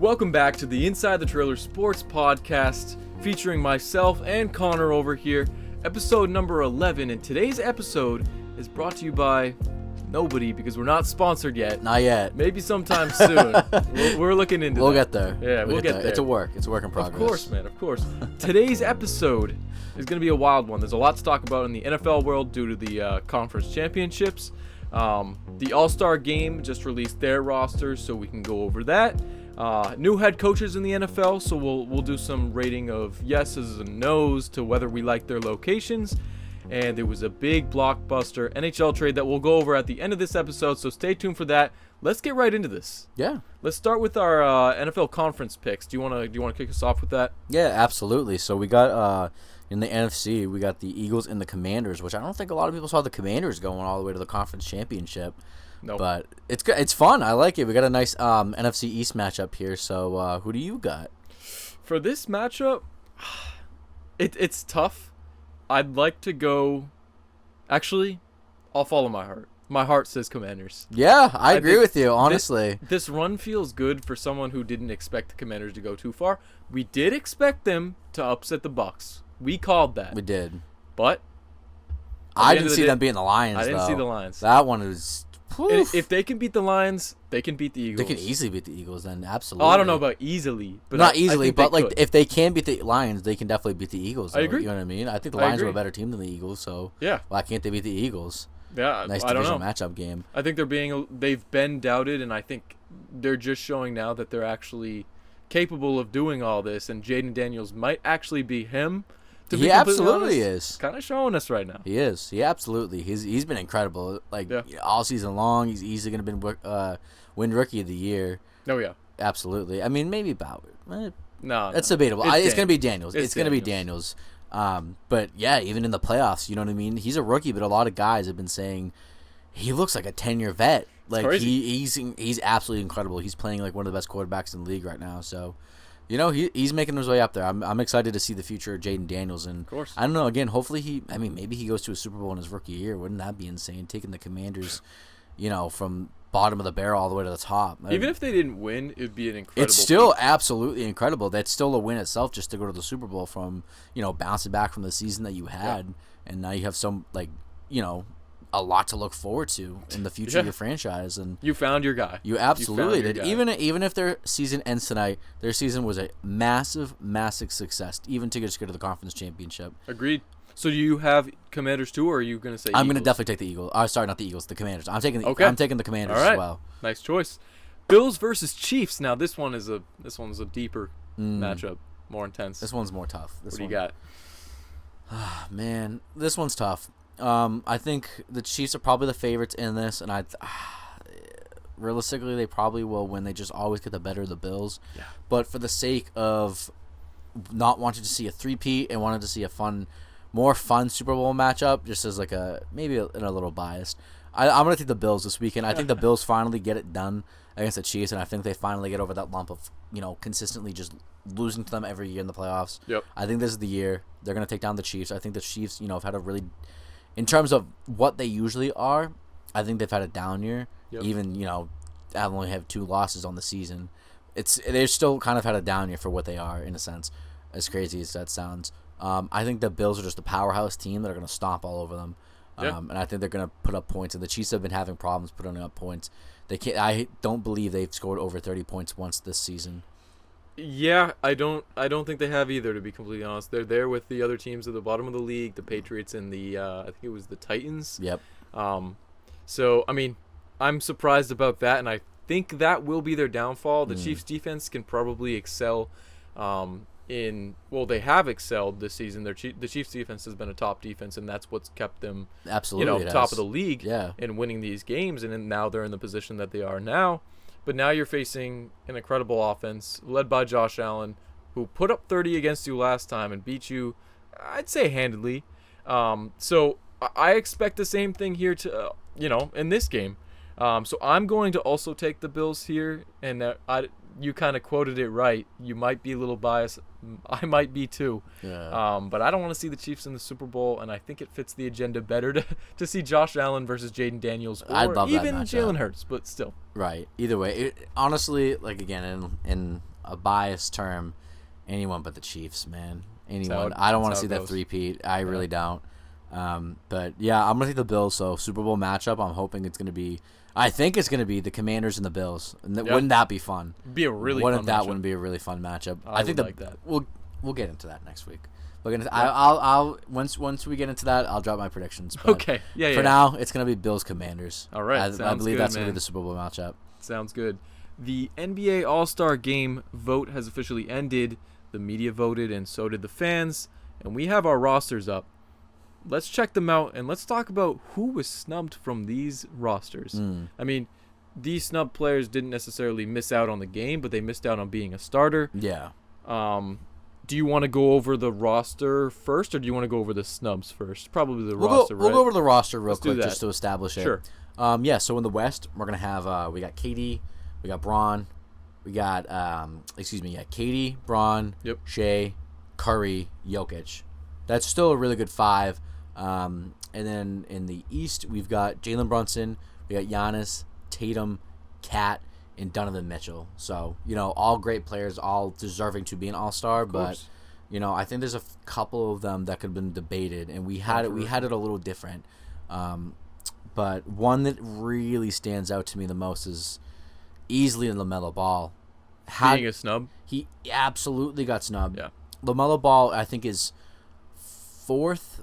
Welcome back to the Inside the Trailer Sports Podcast, featuring myself and Connor over here, episode number 11. And today's episode is brought to you by nobody, because we're not sponsored yet. Not yet. Maybe sometime soon. We're looking into We'll that. get there. Yeah, we'll get there. It's a work in progress. Of course, man, of course. Today's episode is going to be a wild one. There's a lot to talk about in the NFL world due to the conference championships. The All-Star Game just released their rosters, so we can go over that. New head coaches in the NFL, so we'll do some rating of yeses and nos to whether we like their locations. And there was a big blockbuster NHL trade that we'll go over at the end of this episode, so stay tuned for that. Let's get right into this. Yeah. Let's start with our NFL conference picks. Do you want to kick us off with that? Yeah, absolutely. So we got in the NFC, we got the Eagles and the Commanders, which I don't think a lot of people saw the Commanders going all the way to the conference championship. Nope. But it's good. It's fun. I like it. We got a nice NFC East matchup here. So who do you got? For this matchup, it's tough. I'd like to go. Actually, I'll follow my heart. My heart says Commanders. Yeah, I agree with you, honestly. This run feels good for someone who didn't expect the Commanders to go too far. We did expect them to upset the Bucs. We called that. We did. But I didn't see them beating the Lions, I didn't though. see the Lions. That one is... If they can beat the Lions, they can beat the Eagles. They can easily beat the Eagles, then, absolutely. Oh, I don't know about easily. But Not easily, but like could. if they can beat the Lions, they can definitely beat the Eagles. Though, I agree. You know what I mean? I think the Lions are a better team than the Eagles, so yeah. Why can't they beat the Eagles? Yeah, nice I don't divisional know. matchup game. I think they've been doubted, and I think they're just showing now that they're actually capable of doing all this, and Jaden Daniels might actually be him. He absolutely is. Kind of showing us right now. He is. He absolutely. He's been incredible. Like all season long, he's easily going to win Rookie of the Year. Oh yeah. Absolutely. I mean, maybe Bauer. No, that's debatable. It's going to be Daniels. It's going to be Daniels. But yeah, even in the playoffs, you know what I mean. He's a rookie, but a lot of guys have been saying he looks like a 10-year vet. Like he's absolutely incredible. He's playing like one of the best quarterbacks in the league right now. So. You know, he's making his way up there. I'm excited to see the future of Jaden Daniels. And of course. I don't know, again, hopefully maybe he goes to a Super Bowl in his rookie year. Wouldn't that be insane? Taking the Commanders, from bottom of the barrel all the way to the top. Even if they didn't win, it would be an incredible It's still absolutely incredible. That's still a win itself just to go to the Super Bowl from, bouncing back from the season that you had. Yeah. And now you have some, a lot to look forward to in the future of your franchise, and you found your guy. You absolutely did. Even if their season ends tonight, their season was a massive success, even to just go to the conference championship. Agreed. So do you have Commanders too, or are you going to say? I'm going to definitely take the Eagles. Sorry, not the Eagles, the Commanders. I'm taking the Commanders as well. Nice choice. Bills versus Chiefs. Now this one's a deeper matchup, more intense. This one's more tough. What do you got? Man, this one's tough. I think the Chiefs are probably the favorites in this, and realistically they probably will win. They just always get the better of the Bills. Yeah. But for the sake of not wanting to see a three-peat and wanting to see a more fun Super Bowl matchup, just as maybe a little biased, I'm going to take the Bills this weekend. I think the Bills finally get it done against the Chiefs, and I think they finally get over that lump of consistently just losing to them every year in the playoffs. Yep. I think this is the year they're going to take down the Chiefs. I think the Chiefs, have had a really, in terms of what they usually are, I think they've had a down year. Yep. Even, I've only have 2 losses on the season. They're still kind of had a down year for what they are, in a sense, as crazy as that sounds. I think the Bills are just a powerhouse team that are going to stomp all over them. And I think they're going to put up points. And the Chiefs have been having problems putting up points. I don't believe they've scored over 30 points once this season. Yeah, I don't think they have either, to be completely honest. They're there with the other teams at the bottom of the league, the Patriots and the I think it was the Titans. Yep. So, I mean, I'm surprised about that, and I think that will be their downfall. The Chiefs defense can probably excel they have excelled this season. The Chiefs defense has been a top defense, and that's what's kept them absolutely top of the league in winning these games, and then now they're in the position that they are now. But now you're facing an incredible offense led by Josh Allen, who put up 30 against you last time and beat you, I'd say, handedly. So I expect the same thing here to, in this game. So I'm going to also take the Bills here, and you kind of quoted it right. You might be a little biased. I might be too. Yeah. But I don't want to see the Chiefs in the Super Bowl, and I think it fits the agenda better to see Josh Allen versus Jaden Daniels, or even Jalen Hurts, but still. Right. Either way, honestly, again, in a biased term, anyone but the Chiefs, man. Anyone. How, I don't want to how see it that goes. three-peat. I really don't. But yeah, I'm gonna take the Bills. So Super Bowl matchup. I'm hoping it's gonna be. I think it's gonna be the Commanders and the Bills. And wouldn't that be fun? Be a really wouldn't fun that matchup. wouldn't be a really fun matchup? I think would like that. We'll get into that next week. I'll once we get into that, I'll drop my predictions. But Okay. Yeah. For now, it's gonna be Bills Commanders. All right. I believe good, that's man. gonna be the Super Bowl matchup. Sounds good. The NBA All-Star Game vote has officially ended. The media voted, and so did the fans. And we have our rosters up. Let's check them out, and let's talk about who was snubbed from these rosters. I mean, these snubbed players didn't necessarily miss out on the game, but they missed out on being a starter. Yeah. Do you want to go over the roster first, or do you want to go over the snubs first? Probably the We'll roster, go right? over the roster real Let's do quick that. just to establish it. Sure. Yeah. So in the West, we're gonna have we got KD, we got Braun, we got KD, Braun, Yep. Shea, Curry, Jokic. That's still a really good five. And then in the East, we've got Jalen Brunson, we got Giannis, Tatum, Kat, and Donovan Mitchell. So, all great players, all deserving to be an all-star, but course. I think there's a couple of them that could have been debated, and we had it a little different. But one that really stands out to me the most is easily LaMelo Ball. Being a snub? He absolutely got snubbed. Yeah. LaMelo Ball, I think, is fourth.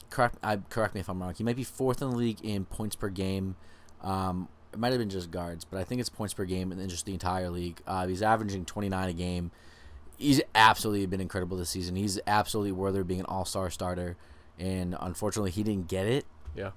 Correct me if I'm wrong. He might be fourth in the league in points per game. It might have been just guards, but I think it's points per game and then just the entire league. He's averaging 29 a game. He's absolutely been incredible this season. He's absolutely worthy of being an all-star starter, and unfortunately, he didn't get it. Yeah.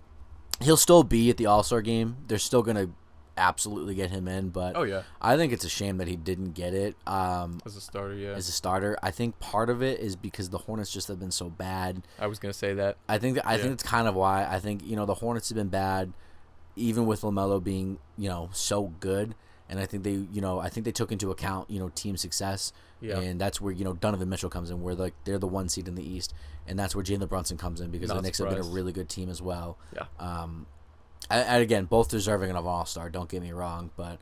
He'll still be at the all-star game. They're still going to absolutely get him in, but Oh, yeah. I think it's a shame that he didn't get it. As a starter, yeah. As a starter, I think part of it is because the Hornets just have been so bad. I was going to say that. I think it's kind of why. I think the Hornets have been bad, even with LaMelo being so good, and I think they took into account team success, and that's where Donovan Mitchell comes in, where they're the one seed in the East, and that's where Jalen Brunson comes in because the Knicks have been a really good team as well. Yeah. And again, both deserving of an all-star. Don't get me wrong, but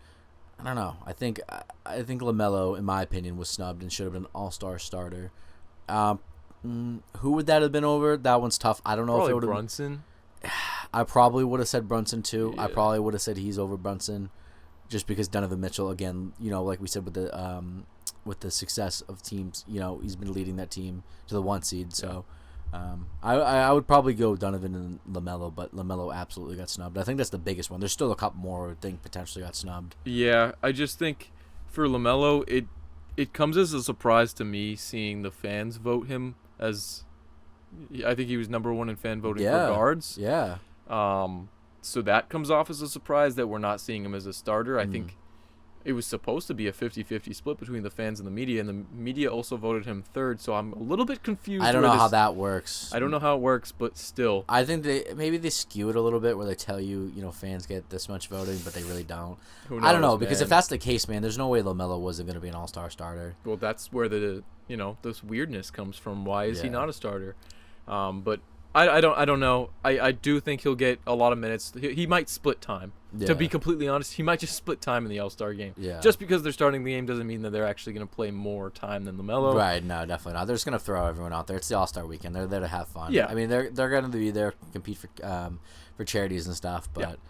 I don't know. I think LaMelo, in my opinion, was snubbed and should have been an all-star starter. Who would that have been over? That one's tough. I don't know if it would have. Brunson. I probably would have said Brunson too. Yeah. I probably would have said he's over Brunson, just because Donovan Mitchell, again, like we said with the success of teams, he's been leading that team to the one seed. So, I would probably go Donovan and LaMelo, but LaMelo absolutely got snubbed. I think that's the biggest one. There's still a couple more I think potentially got snubbed. Yeah, I just think for LaMelo, it comes as a surprise to me seeing the fans vote him as. I think he was number one in fan voting for guards. Yeah. So that comes off as a surprise that we're not seeing him as a starter. I think it was supposed to be a 50-50 split between the fans and the media also voted him third, so I'm a little bit confused. I don't know how that works. I don't know how it works, but still. I think they skew it a little bit where they tell you, fans get this much voting, but they really don't. Who knows, I don't know, because man. if that's the case, man, there's no way LaMelo wasn't going to be an all-star starter. Well, that's where the this weirdness comes from. Why is he not a starter? But I don't know. I do think he'll get a lot of minutes. He might split time. Yeah. To be completely honest, he might just split time in the All-Star game. Yeah. Just because they're starting the game doesn't mean that they're actually going to play more time than LaMelo. Right, no, definitely not. They're just going to throw everyone out there. It's the All-Star weekend. They're there to have fun. Yeah. I mean, they're going to be there to compete for charities and stuff, but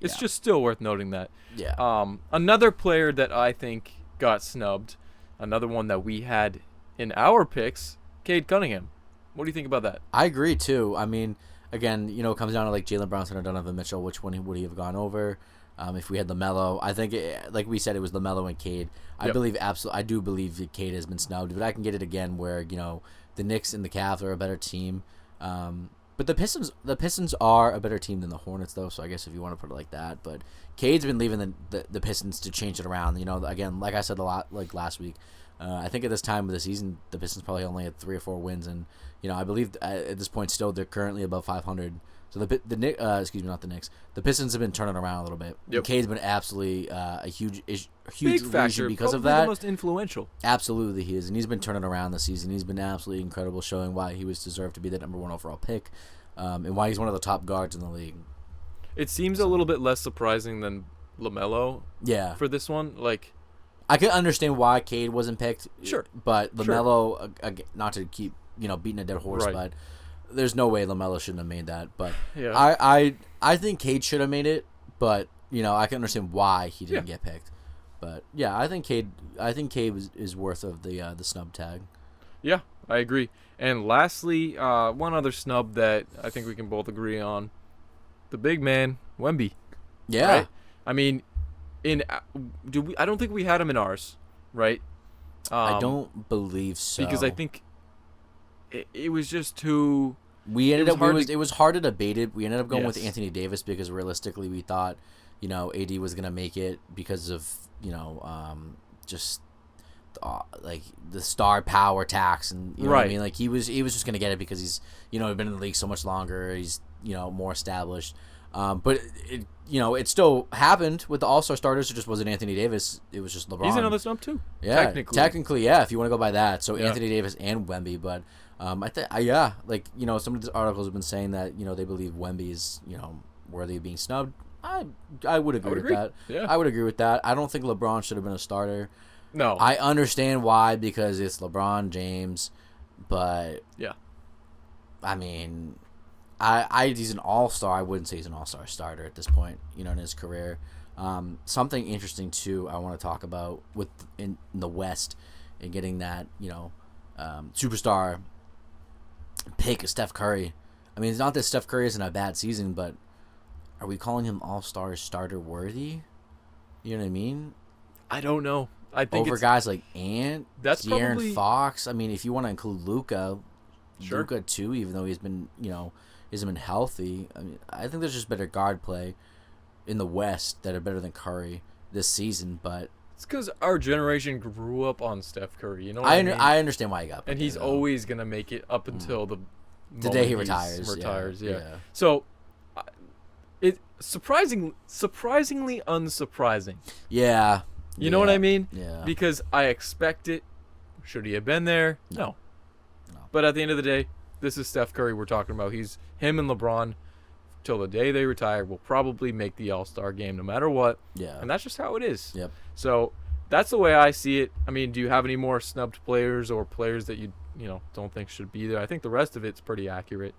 It's just still worth noting that. Yeah. Another player that I think got snubbed, another one that we had in our picks, Cade Cunningham. What do you think about that? I agree too. I mean, again, it comes down to like Jalen Brunson or Donovan Mitchell. Which one would he have gone over? If we had LaMelo, I think, like we said, it was LaMelo and Cade. I do believe that Cade has been snubbed, but I can get it again where the Knicks and the Cavs are a better team. But the Pistons are a better team than the Hornets, though. So I guess if you want to put it like that, but Cade's been leaving the Pistons to change it around. Again, like I said a lot, like last week. I think at this time of the season, the Pistons probably only had 3 or 4 wins, and I believe at this point still they're currently above 500. So not the Knicks. The Pistons have been turning around a little bit. Yep. Cade's been absolutely a huge Big reason factor because of probably that. The most influential. Absolutely, he is, and he's been turning around this season. He's been absolutely incredible, showing why he was deserved to be the number 1 overall pick, and why he's one of the top guards in the league. It seems a little bit less surprising than LaMelo. Yeah. For this one, like, I can understand why Cade wasn't picked. Sure. But LaMelo, not to keep beating a dead horse, Right. but there's no way LaMelo shouldn't have made that. But Yeah. I think Cade should have made it, but I can understand why he didn't get picked. But yeah, I think Cade is worth of the snub tag. Yeah, I agree. And lastly, one other snub that I think we can both agree on: the big man, Wemby. Yeah. Right? I mean, I don't think we had him in ours, right? I don't believe so. Because I think it was just too. We ended up. It was hard to debate it. We ended up going with Yes. Anthony Davis because realistically, we thought, AD was gonna make it because of just like the star power tax and you know what I Right. mean. Like he was just gonna get it because he's been in the league so much longer. He's more established. But it still happened with the All-Star starters. It just wasn't Anthony Davis. It was just LeBron. He's another snub too. Yeah, Technically, yeah. If you want to go by that, so Yeah. Anthony Davis and Wemby, but some of these articles have been saying that they believe Wemby is worthy of being snubbed. I would agree with that. Yeah. I would agree with that. I don't think LeBron should have been a starter. No. I understand why because it's LeBron James, but Yeah. I mean, he's an all-star. I wouldn't say he's an all-star starter at this point, in his career. Something interesting too I want to talk about in the West and getting that superstar pick of Steph Curry. I mean, it's not that Steph Curry isn't a bad season, but are we calling him all-star starter worthy? You know what I mean? I don't know. I think Over guys like Ant, That's De'Aaron probably- Fox. I mean, if you want to include Luka Sure. too, even though he's been hasn't been healthy. I mean, I think there's just better guard play in the West that are better than Curry this season. But It's because our generation grew up on Steph Curry. You know what I mean? I understand why he got. And he's always gonna make it up until the day he moment retires. Yeah. Yeah. So, it surprisingly unsurprising. Yeah. You know what I mean? Yeah. Because I expect it. Should he have been there? No. No. But at the end of the day, this is Steph Curry we're talking about. Him and LeBron, till the day they retire, will probably make the All-Star game no matter what. Yeah. And that's just how it is. Yep. So that's the way I see it. I mean, do you have any more snubbed players or players that you don't think should be there? I think the rest of it's pretty accurate.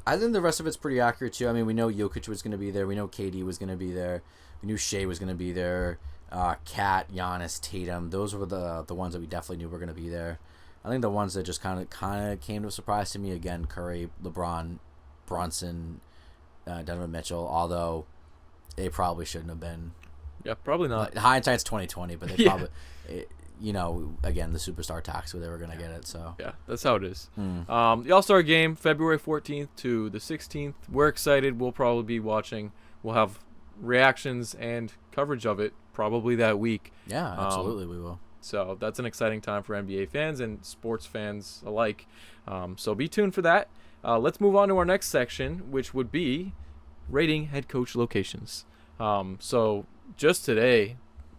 I think the rest of it's pretty accurate too. I mean, we know Jokic was going to be there. We know KD was going to be there. We knew Shea was going to be there. Kat, Giannis, Tatum. Those were the ones that we definitely knew were going to be there. I think the ones that just kind of came to a surprise to me again: Curry, LeBron, Brunson, Donovan Mitchell. Although they probably shouldn't have been. Yeah, probably not. Hindsight's 20/20, but they Yeah. probably, again, the superstar tax where they were gonna get it. So Yeah, that's how it is. The All-Star game, February 14th to the 16th. We're excited. We'll probably be watching. We'll have reactions and coverage of it probably that week. yeah, absolutely, we will. So that's an exciting time for NBA fans and sports fans alike. So be tuned for that. Let's move on to our next section, which would be rating head coach locations. So just today,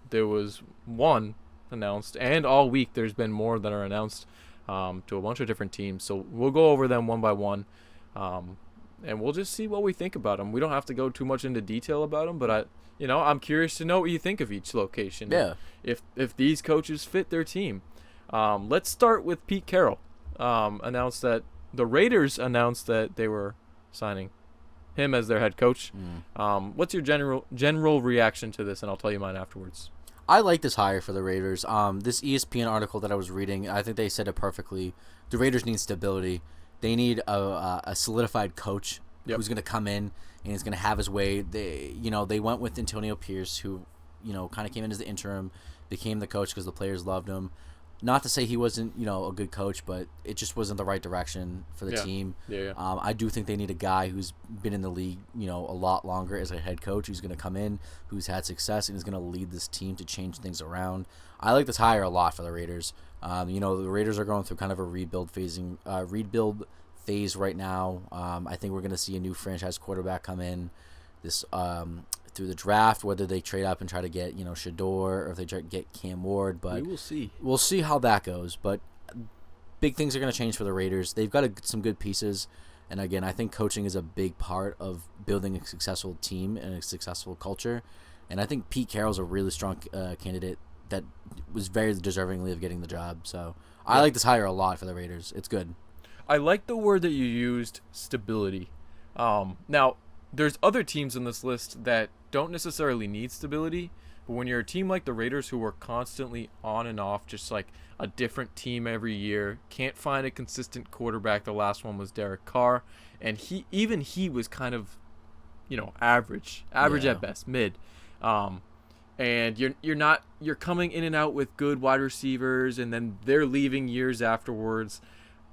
there was one announced, and all week there's been more that are announced to a bunch of different teams. So we'll go over them one by one, and we'll just see what we think about them. We don't have to go too much into detail about them, but I'm curious to know what you think of each location. Yeah. If these coaches fit their team. Let's start with Pete Carroll. Announced that the Raiders announced that they were signing him as their head coach. What's your general reaction to this? And I'll tell you mine afterwards. I like this hire for the Raiders. This ESPN article that I was reading, I think they said it perfectly. The Raiders need stability. They need a solidified coach who's going to come in and is going to have his way. They went with Antonio Pierce, who kind of came in as the interim, became the coach because the players loved him. Not to say he wasn't a good coach, but it just wasn't the right direction for the team. Yeah. I do think they need a guy who's been in the league a lot longer as a head coach, who's going to come in, who's had success, and is going to lead this team to change things around. I like this hire a lot for the Raiders. The Raiders are going through kind of a rebuild phase right now. I think we're going to see a new franchise quarterback come in this through the draft, whether they trade up and try to get Shador or if they try to get Cam Ward. But we will see. We'll see how that goes. But big things are going to change for the Raiders. They've got some good pieces. And again, I think coaching is a big part of building a successful team and a successful culture. And I think Pete Carroll's a really strong candidate that was very deservingly of getting the job. So I like this hire a lot for the Raiders. It's good. I like the word that you used, stability. Now, there's other teams on this list that don't necessarily need stability, but when you're a team like the Raiders who are constantly on and off, just like a different team every year, can't find a consistent quarterback. The last one was Derek Carr, and he was kind of, average at best, mid. And you're coming in and out with good wide receivers, and then they're leaving years afterwards.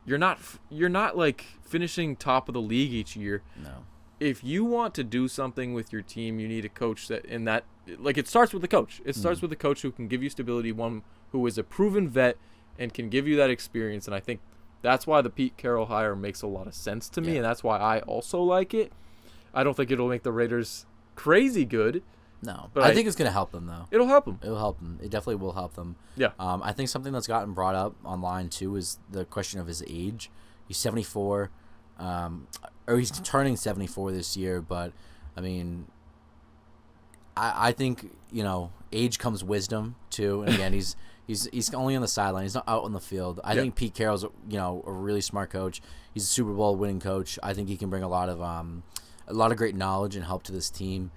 You're not like finishing top of the league each year. No. If you want to do something with your team, you need a coach it starts with the coach. It starts with a coach who can give you stability, one who is a proven vet and can give you that experience. And I think that's why the Pete Carroll hire makes a lot of sense to me, and that's why I also like it. I don't think it'll make the Raiders crazy good. No, but I think it's going to help them, though. It'll help them. It'll help them. It definitely will help them. Yeah. I think something that's gotten brought up online, too, is the question of his age. He's 74, or he's turning 74 this year, but, I mean, I think, age comes wisdom, too. And, again, he's only on the sideline. He's not out on the field. I think Pete Carroll's, a really smart coach. He's a Super Bowl winning coach. I think he can bring a lot of great knowledge and help to this team.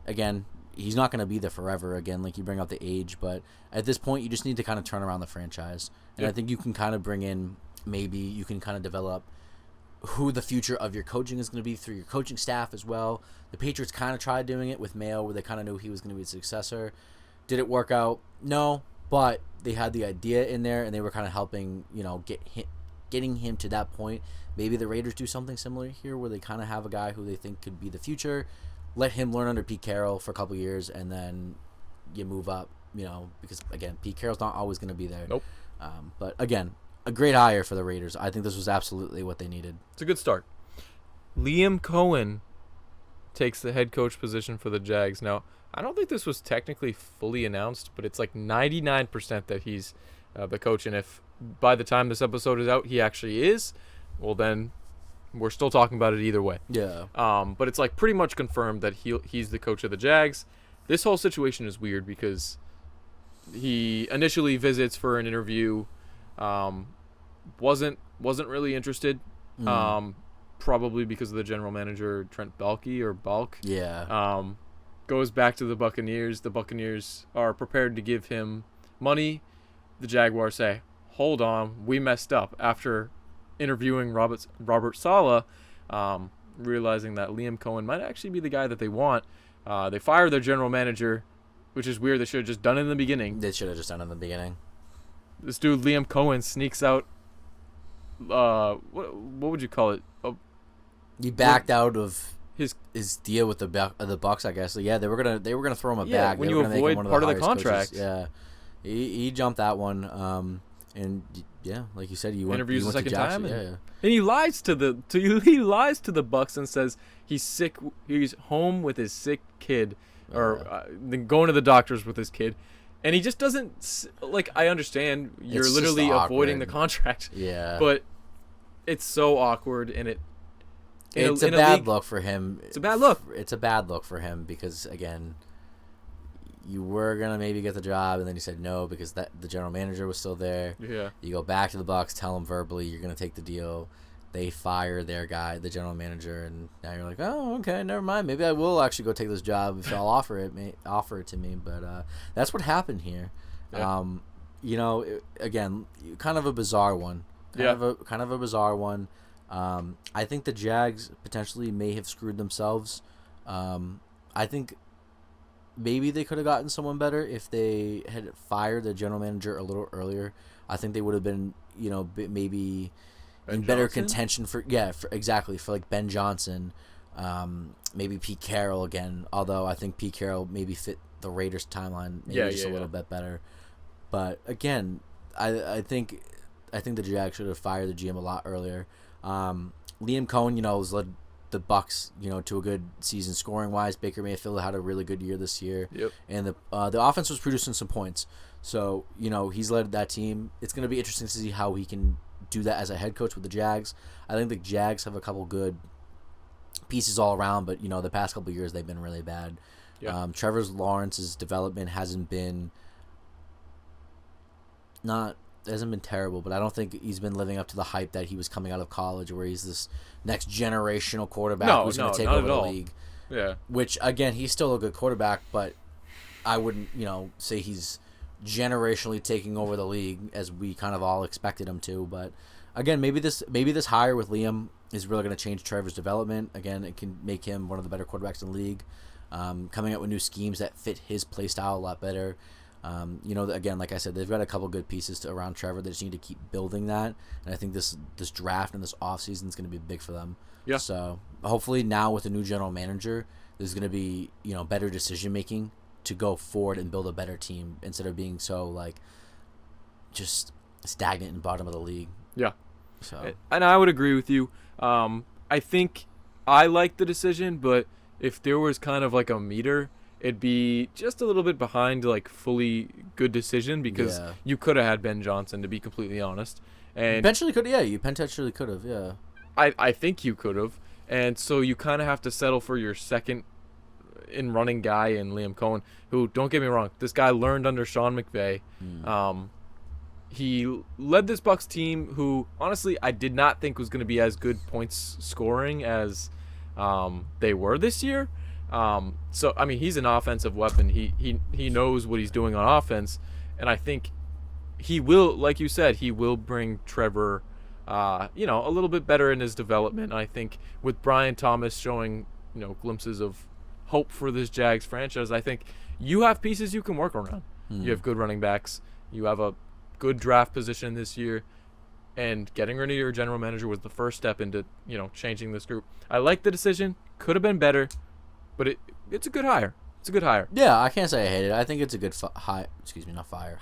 Again, he's not going to be there forever, again, like you bring up the age, but at this point, you just need to kind of turn around the franchise. And I think you can kind of bring in, maybe you can kind of develop who the future of your coaching is going to be through your coaching staff as well. The Patriots kind of tried doing it with Mayo, where they kind of knew he was going to be a successor. Did it work out? No, but they had the idea in there, and they were kind of helping, getting him to that point. Maybe the Raiders do something similar here, where they kind of have a guy who they think could be the future. Let him learn under Pete Carroll for a couple years, and then you move up, because, again, Pete Carroll's not always going to be there. Nope. But, again, a great hire for the Raiders. I think this was absolutely what they needed. It's a good start. Liam Cohen takes the head coach position for the Jags. Now, I don't think this was technically fully announced, but it's like 99% that he's the coach. And if by the time this episode is out, he actually is, well, then we're still talking about it either way. Yeah. But it's like pretty much confirmed that he's the coach of the Jags. This whole situation is weird because he initially visits for an interview, wasn't really interested, probably because of the general manager Trent Balk. Yeah. Goes back to the Buccaneers. The Buccaneers are prepared to give him money. The Jaguars say, "Hold on, we messed up." After interviewing Robert Saleh, realizing that Liam Cohen might actually be the guy that they want, they fire their general manager, which is weird. They should have just done it in the beginning. They should have just done it in the beginning. This dude Liam Cohen sneaks out. What would you call it? He backed out of his deal with the Bucs, I guess. So, yeah, they were gonna throw him a bag. When you avoid part of the contract. Coaches. Yeah, he jumped that one. And yeah, like you said, interviews the second time, and he lies to the Bucs and says he's sick. He's home with his sick kid, or then going to the doctors with his kid, and he just doesn't like. I understand you're literally avoiding the contract, but it's so awkward, and it's a bad look for him. It's a bad look. It's a bad look for him because, again, you were gonna maybe get the job, and then you said no because the general manager was still there. Yeah. You go back to the Bucs, tell them verbally you're gonna take the deal. They fire their guy, the general manager, and now you're like, oh, okay, never mind. Maybe I will actually go take this job if y'all offer it to me. But that's what happened here. Yeah. Again, kind of a bizarre one. Kind of a bizarre one. I think the Jags potentially may have screwed themselves. I think maybe they could have gotten someone better if they had fired the general manager a little earlier. I think they would have been, maybe in better contention for like Ben Johnson, maybe Pete Carroll again. Although I think Pete Carroll maybe fit the Raiders' timeline maybe a little bit better. But again, I think the Jags should have fired the GM a lot earlier. Liam Cohen, has led the Bucs, to a good season scoring wise. Baker Mayfield had a really good year this year. Yep. And the offense was producing some points. So, he's led that team. It's going to be interesting to see how he can do that as a head coach with the Jags. I think the Jags have a couple good pieces all around, but the past couple of years they've been really bad. Yep. Trevor Lawrence's development hasn't been hasn't been terrible, but I don't think he's been living up to the hype that he was coming out of college, where he's this next generational quarterback who's going to take over the league. Yeah. Which, again, he's still a good quarterback, but I wouldn't, say he's generationally taking over the league as we kind of all expected him to. But again, maybe this hire with Liam is really going to change Trevor's development. Again, it can make him one of the better quarterbacks in the league. Coming up with new schemes that fit his play style a lot better. Again, like I said, they've got a couple good pieces around Trevor. They just need to keep building that. And I think this draft and this offseason is going to be big for them. Yeah. So hopefully now with a new general manager, there's going to be, better decision making to go forward and build a better team instead of being so just stagnant in bottom of the league. Yeah. So, and I would agree with you. I think I like the decision, but if there was kind of like a meter, it'd be just a little bit behind fully good decision, because you could have had Ben Johnson, to be completely honest. And potentially could, you potentially could have, yeah. I think you could have. And so you kind of have to settle for your second in running guy in Liam Cohen, who, don't get me wrong, this guy learned under Sean McVay. He led this Bucs team, who honestly I did not think was going to be as good points scoring as they were this year. So I mean, he's an offensive weapon. He knows what he's doing on offense, and I think he will, like you said, he will bring Trevor a little bit better in his development. And I think with Brian Thomas showing glimpses of hope for this Jags franchise, I think you have pieces you can work around. You have good running backs. You have a good draft position this year, and getting rid of your general manager was the first step into changing this group. I like the decision. Could have been better, but it's a good hire. It's a good hire. Yeah, I can't say I hate it. I think it's a good hire.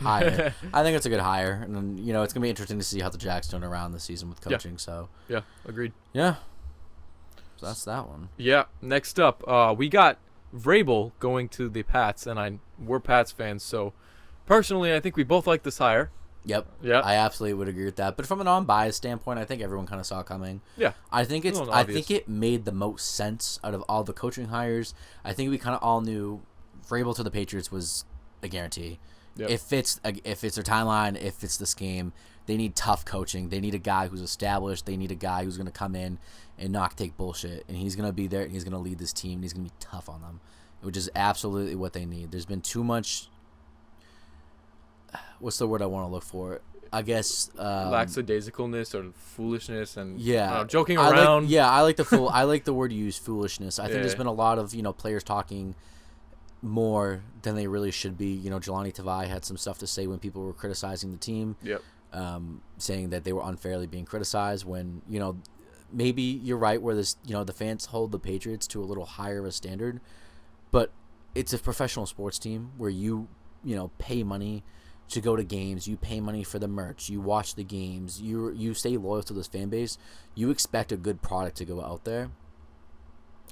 Hire. I think it's a good hire, and then, it's gonna be interesting to see how the Jags turn around this season with coaching. Yeah. So yeah, agreed. Yeah, so that's that one. Yeah. Next up, we got Vrabel going to the Pats, and we're Pats fans, so personally, I think we both like this hire. Yep. Yeah. I absolutely would agree with that. But from an unbiased standpoint, I think everyone kind of saw it coming. Yeah. I think it made the most sense out of all the coaching hires. I think we kind of all knew Vrabel to the Patriots was a guarantee. Yep. If it's their timeline, if it's the scheme, they need tough coaching. They need a guy who's established. They need a guy who's going to come in and not take bullshit. And he's going to be there, and he's going to lead this team, and he's going to be tough on them, which is absolutely what they need. There's been too much... What's the word I want to look for? I guess lackadaisicalness or foolishness, and joking around. I like the word you use, foolishness. I think there's been a lot of players talking more than they really should be. Jelani Tavai had some stuff to say when people were criticizing the team. Yep. Saying that they were unfairly being criticized when maybe you're right where this the fans hold the Patriots to a little higher of a standard, but it's a professional sports team where you pay money to go to games, you pay money for the merch, you watch the games, you stay loyal to this fan base, you expect a good product to go out there.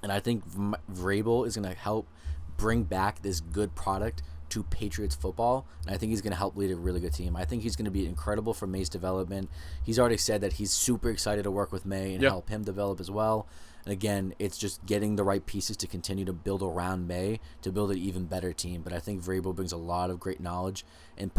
And I think Vrabel is going to help bring back this good product to Patriots football, and I think he's going to help lead a really good team. I think he's going to be incredible for May's development. He's already said that he's super excited to work with May and help him develop as well. And again, it's just getting the right pieces to continue to build around May to build an even better team. But I think Vrabel brings a lot of great knowledge. And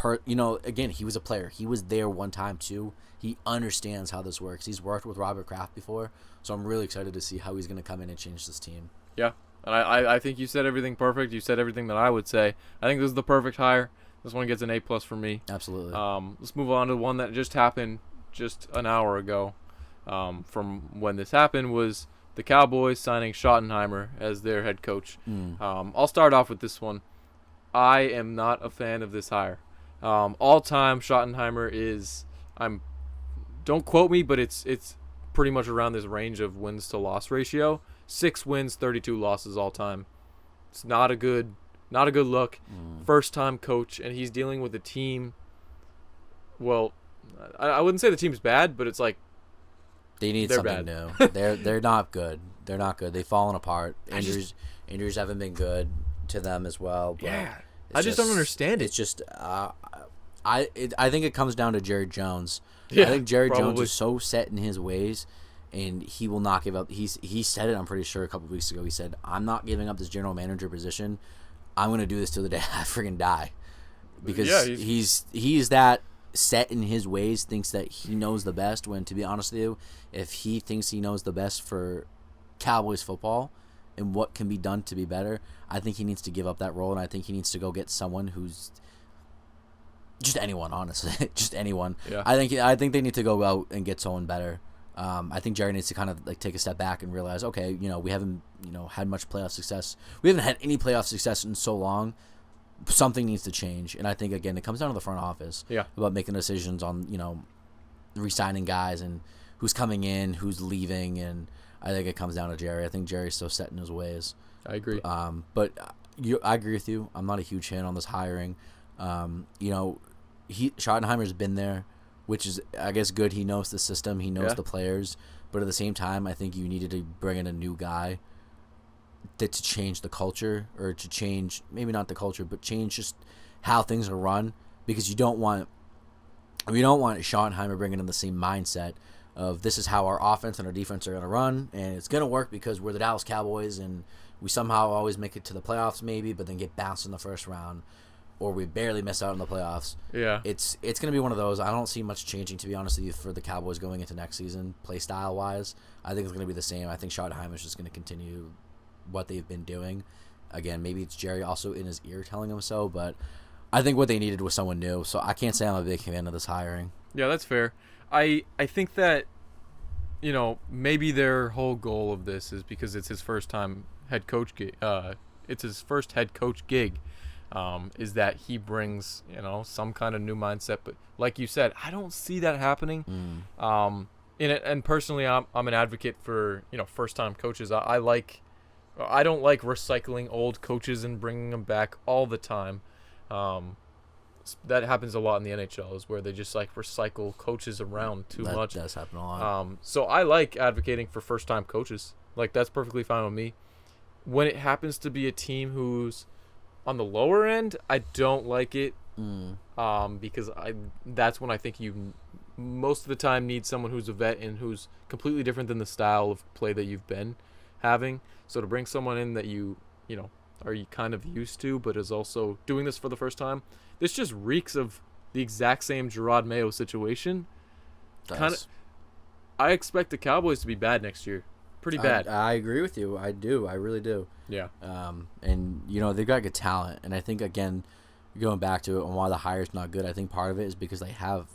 again, he was a player. He was there one time too. He understands how this works. He's worked with Robert Kraft before, so I'm really excited to see how he's going to come in and change this team. Yeah, and I think you said everything perfect. You said everything that I would say. I think this is the perfect hire. This one gets an A+ for me. Absolutely. Let's move on to one that just happened just an hour ago. From when this happened was the Cowboys signing Schottenheimer as their head coach. I'll start off with this one. I am not a fan of this hire. All time Schottenheimer is, don't quote me, but it's pretty much around this range of wins to loss ratio. 6 wins, 32 losses all time. It's not a good look. First time coach, and he's dealing with a team. Well, I wouldn't say the team's bad, but it's like they need something new. They're not good. They're not good. They've fallen apart. Injuries haven't been good to them as well. But I just don't understand it. It's just I think it comes down to Jerry Jones. I think Jerry Jones is so set in his ways, and he will not give up. He said it, I'm pretty sure, a couple weeks ago. He said, "I'm not giving up this general manager position. I'm going to do this till the day I freaking die," because he's that set in his ways, thinks that he knows the best, when, to be honest with you, if he thinks he knows the best for Cowboys football and what can be done to be better, I think he needs to give up that role, and I think he needs to go get someone who's just anyone, honestly. Just anyone. Yeah. I think they need to go out and get someone better. I think Jerry needs to kind of like take a step back and realize, okay, we haven't had much playoff success. We haven't had any playoff success in so long. Something needs to change, and I think again it comes down to the front office. Yeah. About making decisions on re-signing guys and who's coming in, who's leaving, and I think it comes down to Jerry. I think Jerry's so set in his ways. I agree. But I agree with you. I'm not a huge fan on this hiring. Schottenheimer's been there, which is, I guess, good. He knows the system. He knows the players. But at the same time, I think you needed to bring in a new guy to change the culture, or to change, maybe not the culture, but change just how things are run. Because we don't want Schottenheimer bringing in the same mindset of, this is how our offense and our defense are going to run, and it's going to work because we're the Dallas Cowboys, and we somehow always make it to the playoffs maybe, but then get bounced in the first round, or we barely miss out in the playoffs. Yeah. It's going to be one of those. I don't see much changing, to be honest with you, for the Cowboys going into next season, play style-wise. I think it's going to be the same. I think Schottenheimer's just going to continue what they've been doing. Again, maybe it's Jerry also in his ear telling him so, but I think what they needed was someone new, so I can't say I'm a big fan of this hiring. Yeah, that's fair. I think that, maybe their whole goal of this is because it's his first time head coach gig. It's his first head coach gig. Is that he brings, some kind of new mindset. But like you said, I don't see that happening. And personally, I'm an advocate for, first-time coaches. I don't like recycling old coaches and bringing them back all the time. That happens a lot in the NHL, is where they just recycle coaches around too much. That does happen a lot. So I like advocating for first-time coaches. That's perfectly fine with me. When it happens to be a team who's on the lower end, I don't like it. Because that's when I think you most of the time need someone who's a vet and who's completely different than the style of play that you've been having. So to bring someone in that you are you kind of used to, but is also doing this for the first time, this just reeks of the exact same Gerard Mayo situation. I expect the Cowboys to be bad next year. Pretty bad. I agree with you. I do. I really do. Yeah. And they've got good talent, and I think, again, going back to it and why the hire's not good, I think part of it is because they have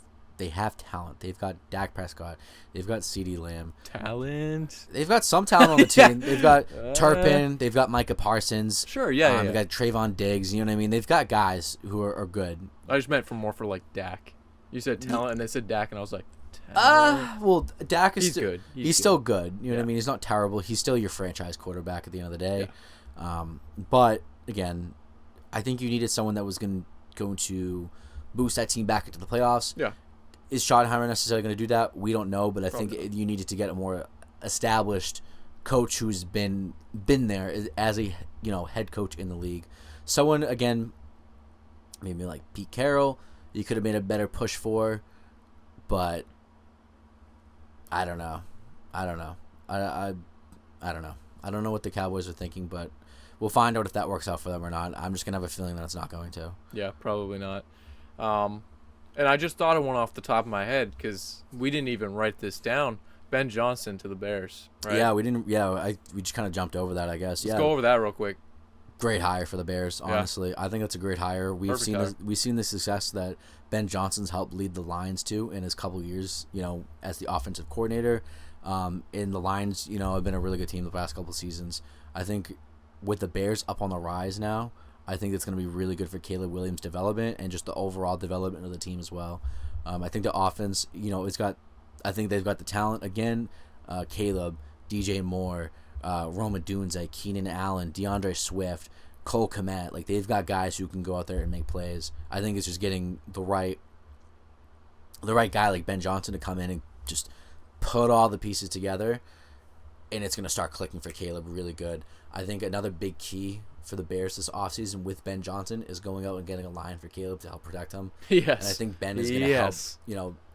talent. They've got Dak Prescott. They've got CeeDee Lamb. Talent. They've got some talent on the team. They've got Turpin. They've got Micah Parsons. Sure, yeah. They've got Trayvon Diggs. You know what I mean? They've got guys who are good. I just meant for Dak. You said talent, and they said Dak, and I was like, well, Dak is good. He's still good. You know what I mean? He's not terrible. He's still your franchise quarterback at the end of the day. Yeah. But again, I think you needed someone that was going to boost that team back into the playoffs. Yeah. Is Schottenheimer necessarily going to do that? We don't know, but I think you needed to get a more established coach who's been there as a head coach in the league. Someone, again, maybe like Pete Carroll, you could have made a better push for, but I don't know. I don't know. I don't know. I don't know what the Cowboys are thinking, but we'll find out if that works out for them or not. I'm just going to have a feeling that it's not going to. Yeah, probably not. And I just thought of one off the top of my head because we didn't even write this down. Ben Johnson to the Bears, right? Yeah, we didn't. Yeah, we just kind of jumped over that, I guess. Let's go over that real quick. Great hire for the Bears, honestly. Yeah. I think that's a great hire. We've seen the success that Ben Johnson's helped lead the Lions to in his couple years, as the offensive coordinator. In the Lions, have been a really good team the past couple seasons. I think with the Bears up on the rise now, I think it's going to be really good for Caleb Williams' development and just the overall development of the team as well. I think the offense, I think they've got the talent again. Caleb, DJ Moore, Roma Dunze, Keenan Allen, DeAndre Swift, Cole Kmet. They've got guys who can go out there and make plays. I think it's just getting the right guy like Ben Johnson to come in and just put all the pieces together, and it's going to start clicking for Caleb really good. I think another big key for the Bears this offseason with Ben Johnson is going out and getting a line for Caleb to help protect him. Yes. And I think Ben is going to help,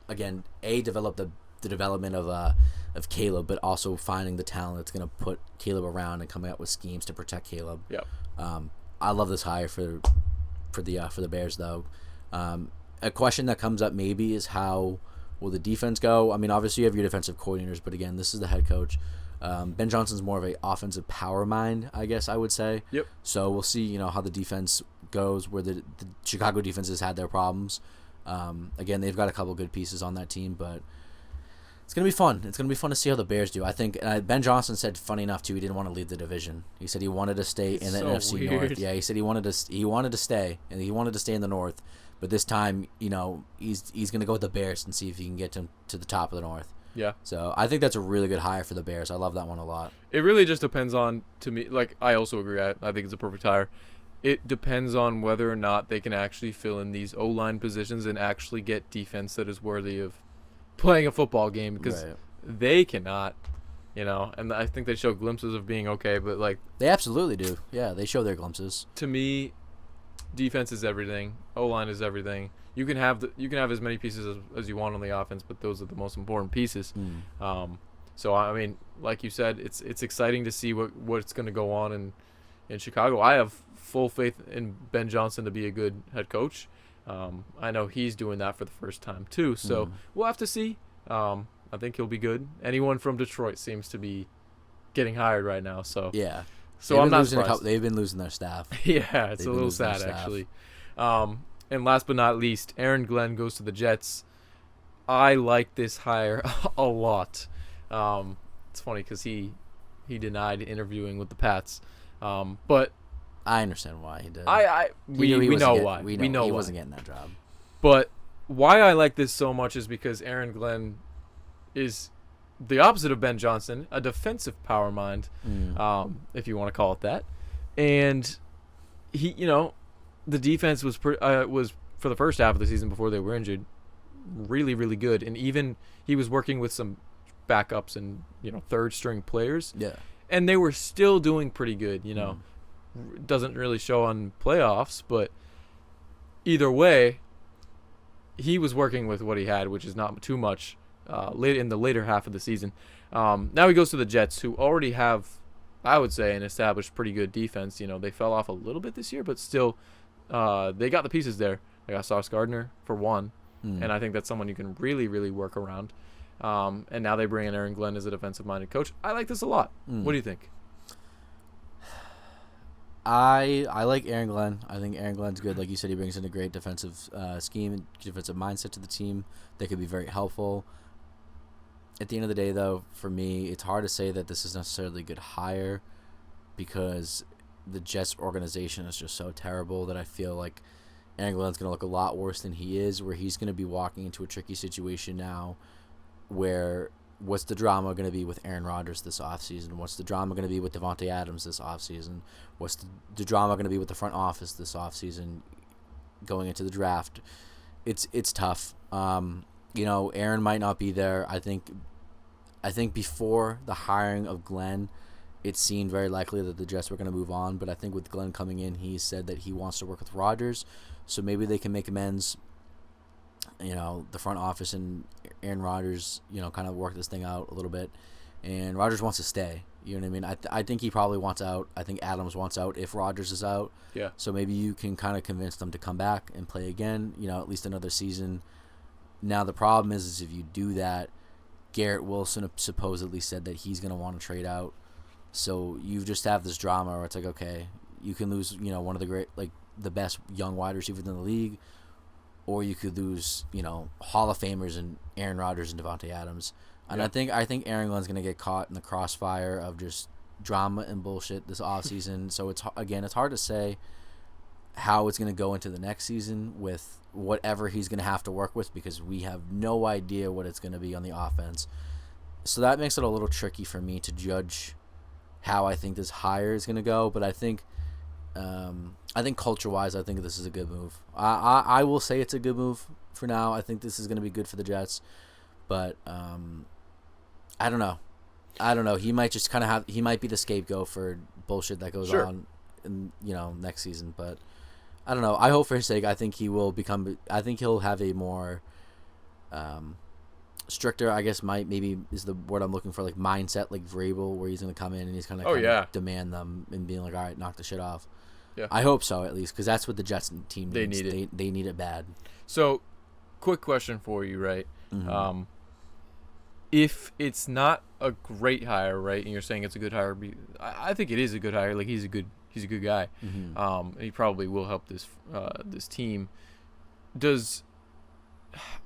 again, develop the development of Caleb, but also finding the talent that's going to put Caleb around and coming up with schemes to protect Caleb. Yep. I love this hire for the Bears though. A question that comes up maybe is how will the defense go? I mean, obviously you have your defensive coordinators, but again, this is the head coach. Ben Johnson's more of a offensive power mind, I guess I would say. Yep. So we'll see, how the defense goes, where the Chicago defense has had their problems. Again, they've got a couple good pieces on that team, but it's going to be fun. It's going to be fun to see how the Bears do. I think Ben Johnson said, funny enough, too, he didn't want to leave the division. He said he wanted to stay in the NFC North. Yeah, he said he wanted to stay, and he wanted to stay in the North. But this time, he's going to go with the Bears and see if he can get to the top of the North. Yeah. So I think that's a really good hire for the Bears. I love that one a lot. It really just depends on, to me, like, I also agree. I think it's a perfect hire. It depends on whether or not they can actually fill in these O-line positions and actually get defense that is worthy of playing a football game, because they cannot, and I think they show glimpses of being okay, but like they absolutely do. Yeah, they show their glimpses. To me, defense is everything. O-line is everything. You can have as many pieces as you want on the offense, but those are the most important pieces. So I mean, like you said, it's exciting to see what's going to go on in Chicago. I have full faith in Ben Johnson to be a good head coach. I know he's doing that for the first time too, so we'll have to see. I think he'll be good. Anyone from Detroit seems to be getting hired right now, so yeah. So I'm not surprised. They've been losing their staff. Yeah, it's a little sad actually. And last but not least, Aaron Glenn goes to the Jets. I like this hire a lot. It's funny because he denied interviewing with the Pats, but I understand why he did. We know why. We know he why. wasn't getting that job. But why I like this so much is because Aaron Glenn is the opposite of Ben Johnson, a defensive power mind, if you want to call it that. And he, the defense was for the first half of the season before they were injured, really, really good. And even he was working with some backups and third string players. Yeah. And they were still doing pretty good. Doesn't really show on playoffs, but either way, he was working with what he had, which is not too much. Late in the later half of the season. Now he goes to the Jets, who already have, I would say, an established pretty good defense. They fell off a little bit this year, but still, they got the pieces there. They got Sauce Gardner for one, and I think that's someone you can really, really work around. And now they bring in Aaron Glenn as a defensive-minded coach. I like this a lot. What do you think? I like Aaron Glenn. I think Aaron Glenn's good. Like you said, he brings in a great defensive scheme, defensive mindset to the team that could be very helpful. At the end of the day, though, for me, it's hard to say that this is necessarily a good hire because the Jets organization is just so terrible that I feel like Aaron Glenn's going to look a lot worse than he is, where he's going to be walking into a tricky situation now where what's the drama going to be with Aaron Rodgers this offseason? What's the drama going to be with Devontae Adams this offseason? What's the drama going to be with the front office this offseason going into the draft? It's tough. Aaron might not be there. I think before the hiring of Glenn, it seemed very likely that the Jets were going to move on. But I think with Glenn coming in, he said that he wants to work with Rodgers, so maybe they can make amends. The front office and Aaron Rodgers, kind of work this thing out a little bit. And Rodgers wants to stay. You know what I mean? I think he probably wants out. I think Adams wants out if Rodgers is out. Yeah. So maybe you can kind of convince them to come back and play again, at least another season. Now, the problem is if you do that, Garrett Wilson supposedly said that he's going to want to trade out. So you just have this drama where it's like, okay, you can lose, one of the great, the best young wide receivers in the league, or you could lose, Hall of Famers and Aaron Rodgers and Devontae Adams. And Yeah. I think Aaron Glenn's going to get caught in the crossfire of just drama and bullshit this offseason. So it's hard to say how it's going to go into the next season with whatever he's going to have to work with, because we have no idea what it's going to be on the offense. So that makes it a little tricky for me to judge how I think this hire is going to go. But I think culture-wise, I think this is a good move. I will say it's a good move for now. I think this is going to be good for the Jets. But I don't know. He might just kind of he might be the scapegoat for bullshit that goes on in, next season. But I don't know. I hope for his sake. I think he'll have a more stricter, I guess, maybe is the word I'm looking for, mindset, like Vrabel, where he's going to come in and he's going to demand them and being like, all right, knock the shit off. Yeah. I hope so, at least, because that's what the Jets team needs. They need it. They need it bad. So quick question for you, right? Mm-hmm. If it's not a great hire, right, and you're saying it's a good hire, I think it is a good hire. Like he's a good guy. Mm-hmm. He probably will help this team.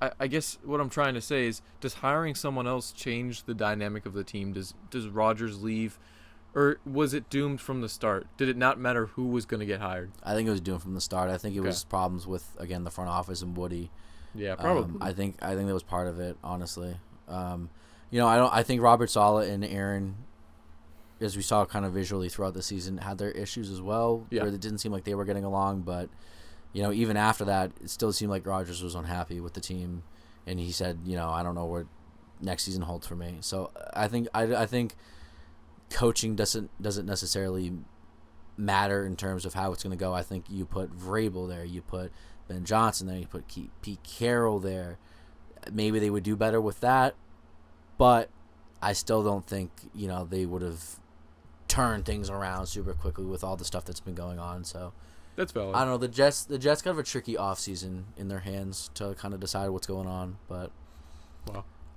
I guess what I'm trying to say is, does hiring someone else change the dynamic of the team? Does Rodgers leave, or was it doomed from the start? Did it not matter who was going to get hired? I think it was doomed from the start. I think it was problems with, again, the front office and Woody. Yeah, probably. I think that was part of it, honestly. I think Robert Saleh and Aaron, as we saw kind of visually throughout the season, had their issues as well. Yeah. Where it didn't seem like they were getting along, but even after that, it still seemed like Rodgers was unhappy with the team, and he said, I don't know what next season holds for me. So I think coaching doesn't necessarily matter in terms of how it's going to go. I think you put Vrabel there, you put Ben Johnson there, you put Pete Carroll there. Maybe they would do better with that, but I still don't think they would have turned things around super quickly with all the stuff that's been going on. So that's valid. I don't know. The Jets kind of a tricky offseason in their hands to kind of decide what's going on, but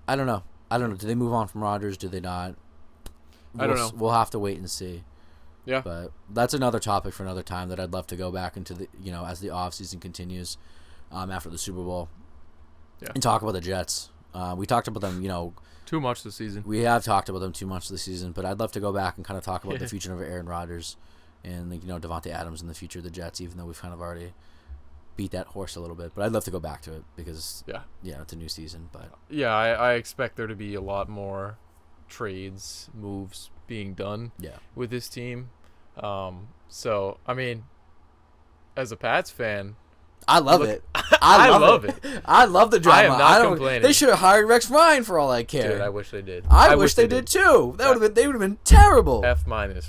I don't know. Do they move on from Rodgers? Do they not? I don't know. We'll have to wait and see. Yeah. But that's another topic for another time that I'd love to go back into the as the offseason continues after the Super Bowl. Yeah. And talk about the Jets. We talked about them, too much this season. We have talked about them too much this season, but I'd love to go back and kind of talk about the future of Aaron Rodgers and Devontae Adams and the future of the Jets, even though we've kind of already beat that horse a little bit. But I'd love to go back to it because it's a new season. But yeah, I expect there to be a lot more trades, moves being done with this team. So I mean, as a Pats fan, I love it. I love it. I love the drama. I am not complaining. They should have hired Rex Ryan for all I care. Dude, I wish they did. I wish they did too. They would have been terrible. F-,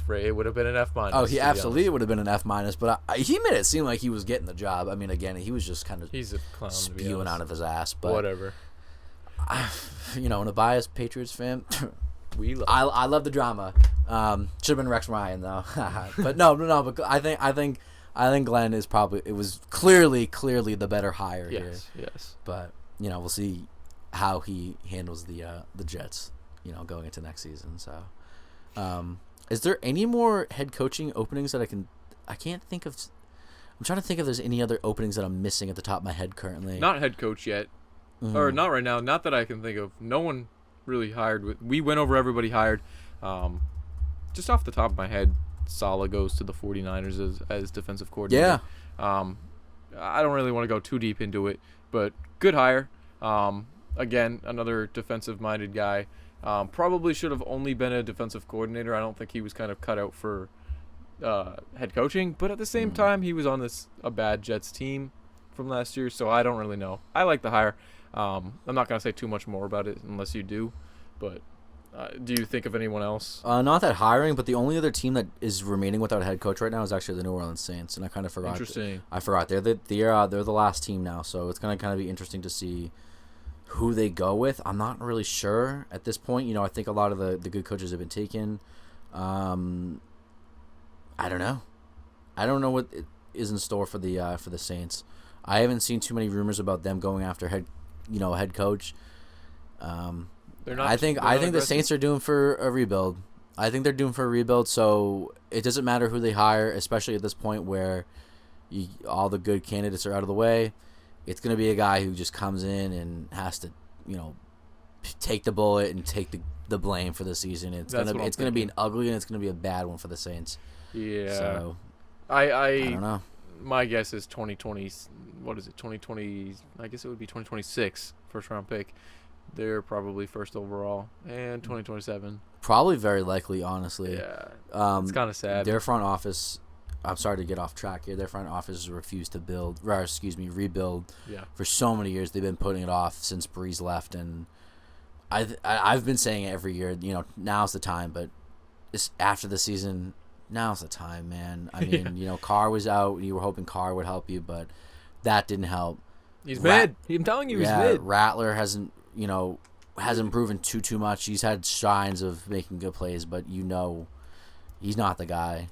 Ray. It would have been an F-. Oh, he absolutely would have been an F-, but he made it seem like he was getting the job. I mean, again, he was just kind of he's a clown, spewing out of his ass. But whatever. And a biased Patriots fan, I love the drama. Should have been Rex Ryan though. But no. But I think Glenn is it was clearly the better hire here. Yes. But we'll see how he handles the Jets. Going into next season. So, is there any more head coaching openings that I can't think of? I'm trying to think if there's any other openings that I'm missing at the top of my head currently. Not head coach yet, or not right now. Not that I can think of. No one really hired. We went over everybody hired. Just off the top of my head, Saleh goes to the 49ers as defensive coordinator. Yeah. I don't really want to go too deep into it, but good hire. Again, another defensive-minded guy. Probably should have only been a defensive coordinator. I don't think he was kind of cut out for head coaching, but at the same time, he was on a bad Jets team from last year, so I don't really know. I like the hire. I'm not going to say too much more about it unless you do, but do you think of anyone else? Not that hiring, but the only other team that is remaining without a head coach right now is actually the New Orleans Saints, and I kind of forgot. Interesting. I forgot. They're the last team now, so it's going to kind of be interesting to see who they go with. I'm not really sure at this point. I think a lot of the good coaches have been taken. I don't know. I don't know what is in store for the Saints. I haven't seen too many rumors about them going after head coach. I think the Saints are doomed for a rebuild. I think they're doomed for a rebuild, so it doesn't matter who they hire, especially at this point where all the good candidates are out of the way. It's going to be a guy who just comes in and has to, take the bullet and take the blame for the season. It's going to be an ugly and it's going to be a bad one for the Saints. Yeah. So I don't know. My guess is 2020. What is it? 2020. I guess it would be 2026 first round pick. They're probably first overall, and 2027. Probably very likely, honestly. Yeah. It's kind of sad. Their front office. I'm sorry to get off track here. Their front office refused to rebuild. Yeah. For so many years, they've been putting it off since Breeze left, and I've been saying it every year. Now's the time, but after the season, now's the time, man. I mean, Carr was out. You were hoping Carr would help you, but that didn't help. He's mid. I'm telling you, he's mid. Rattler hasn't proven too much. He's had signs of making good plays, but he's not the guy.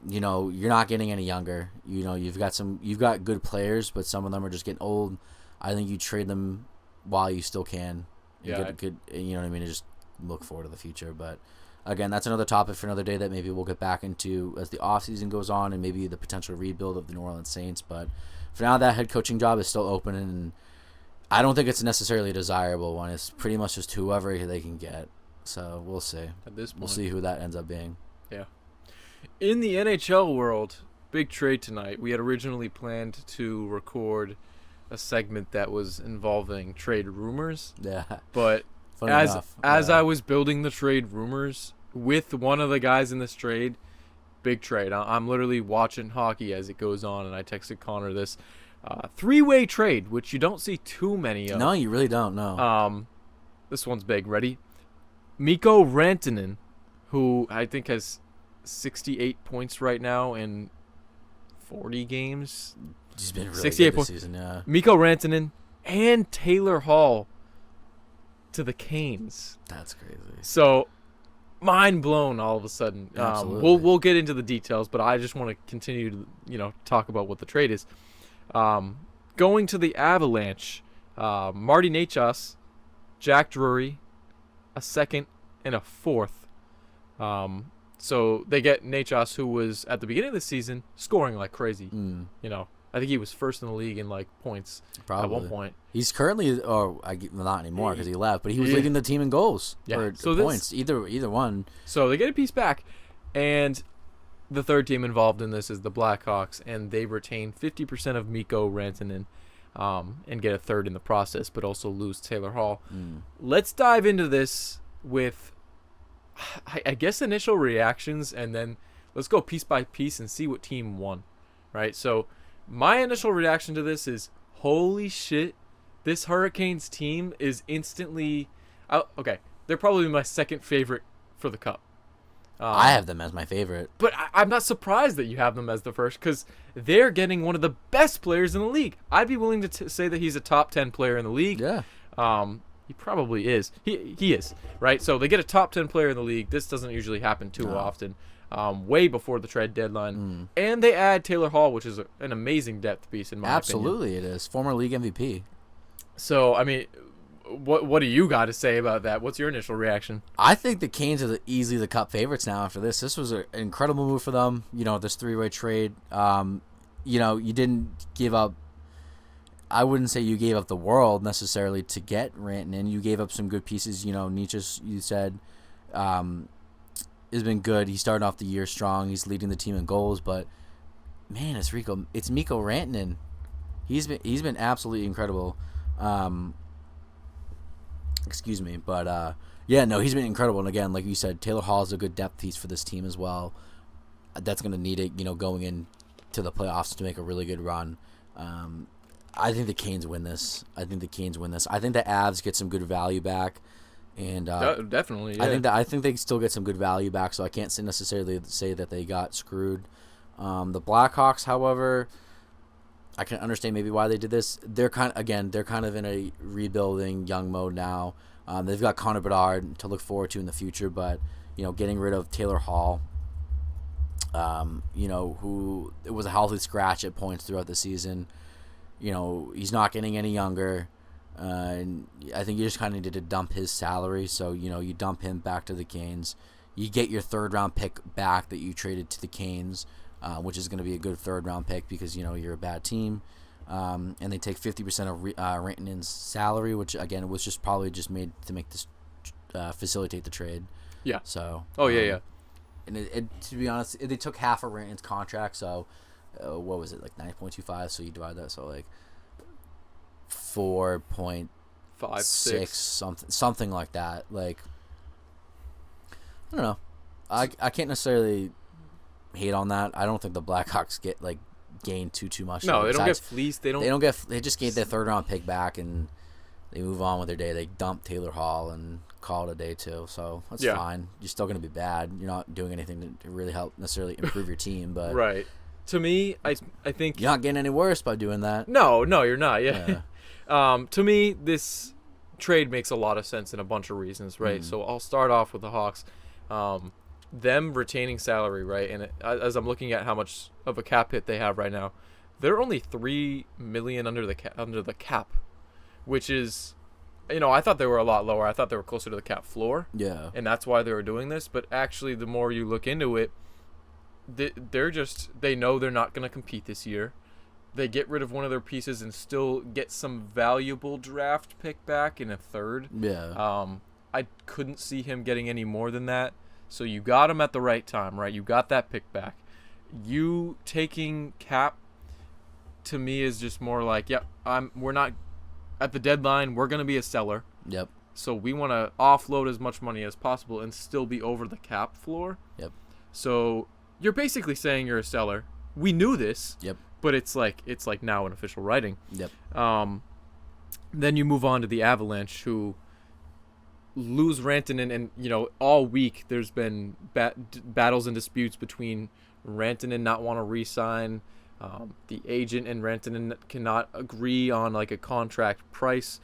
you're not getting any younger. You've got good players, but some of them are just getting old. I think you trade them while you still can. Yeah. Get, you know what I mean? And just look forward to the future. But again, that's another topic for another day that maybe we'll get back into as the offseason goes on, and maybe the potential rebuild of the New Orleans Saints. But for now, that head coaching job is still open, and I don't think it's necessarily a desirable one. It's pretty much just whoever they can get. So we'll see. At this point, we'll see who that ends up being. Yeah. In the NHL world, big trade tonight. We had originally planned to record a segment that was involving trade rumors. Yeah. But as I was building the trade rumors with one of the guys in this trade, big trade. I'm literally watching hockey as it goes on, and I texted Connor this three-way trade, which you don't see too many of. No, you really don't. No. This one's big. Ready? Mikko Rantanen, who I think has 68 points right now in 40 games. He's been really 68 good this points. season, yeah. Mikko Rantanen and Taylor Hall to the Canes. That's crazy. So, mind blown all of a sudden. Absolutely. We'll get into the details, but I just want to continue to talk about what the trade is. Going to the Avalanche, Marty Necas, Jack Drury, a second and a fourth. So they get Necas, who was at the beginning of the season scoring like crazy. I think he was first in the league in points at one point. He's currently, not anymore because he left, but he was leading the team in goals or points, either one. So they get a piece back, and the third team involved in this is the Blackhawks, and they retain 50% of Mikko Rantanen and get a third in the process, but also lose Taylor Hall. Let's dive into this with, I guess, initial reactions, and then let's go piece by piece and see what team won, right? So my initial reaction to this is, holy shit, this Hurricanes team is instantly okay. They're probably my second favorite for the Cup. I have them as my favorite. But I'm not surprised that you have them as the first, because they're getting one of the best players in the league. I'd be willing to say that he's a top 10 player in the league. Yeah. He probably is. He is, right? So they get a top 10 player in the league. This doesn't usually happen too often. Way before the trade deadline. And they add Taylor Hall, which is an amazing depth piece in my opinion. Absolutely it is. Former league MVP. So, I mean, what do you got to say about that? What's your initial reaction? I think the Canes are easily the Cup favorites now after this. This was an incredible move for them. this three-way trade. You didn't give up, I wouldn't say you gave up the world necessarily to get Rantanen. You gave up some good pieces. Necas, you said, has been good. He's starting off the year strong. He's leading the team in goals, but man, it's Mikko Rantanen. He's been absolutely incredible. Excuse me, but he's been incredible. And again, like you said, Taylor Hall is a good depth piece for this team as well. That's going to need it, going into the playoffs to make a really good run. I think the Canes win this. I think the Avs get some good value back. And definitely, yeah. I think they still get some good value back, so I can't necessarily say that they got screwed. The Blackhawks, however, I can understand maybe why they did this. They're kind of in a rebuilding young mode now. They've got Connor Bedard to look forward to in the future, but getting rid of Taylor Hall, who it was a healthy scratch at points throughout the season. He's not getting any younger. And I think you just kind of needed to dump his salary. So, you dump him back to the Canes. You get your third-round pick back that you traded to the Canes, which is going to be a good third-round pick because, you're a bad team. And they take 50% of Rantanen's salary, which, again, was probably made to make this facilitate the trade. Yeah. So. Oh, yeah. And to be honest, they took half of Rantanen's contract, so what was it, 9.25? So you divide that, so 4.56 something like that. I don't know. I can't necessarily hate on that. I don't think the Blackhawks gain too much. No, they don't get fleeced. They just get their third round pick back and they move on with their day. They dump Taylor Hall and call it a day too. So that's fine. You're still going to be bad. You're not doing anything to really help necessarily improve your team, but right. To me, I think you're not getting any worse by doing that. No, you're not. Yeah. To me, this trade makes a lot of sense in a bunch of reasons, right? So I'll start off with the Hawks. them retaining salary, right? And as I'm looking at how much of a cap hit they have right now, they're only $3 million under the cap, which is, I thought they were a lot lower. I thought they were closer to the cap floor. Yeah. And that's why they were doing this. But actually, the more you look into it, they know they're not going to compete this year. They get rid of one of their pieces and still get some valuable draft pick back in a third. Yeah. I couldn't see him getting any more than that. So you got him at the right time, right? You got that pick back. You taking cap, to me, is just more like, yep, we're not at the deadline. We're going to be a seller. Yep. So we want to offload as much money as possible and still be over the cap floor. Yep. So you're basically saying you're a seller. We knew this. Yep. But it's like now in official writing. Yep. Then you move on to the Avalanche, who lose Rantanen, and all week there's been battles and disputes between Rantanen not want to re-sign, the agent and Rantanen cannot agree on like a contract price,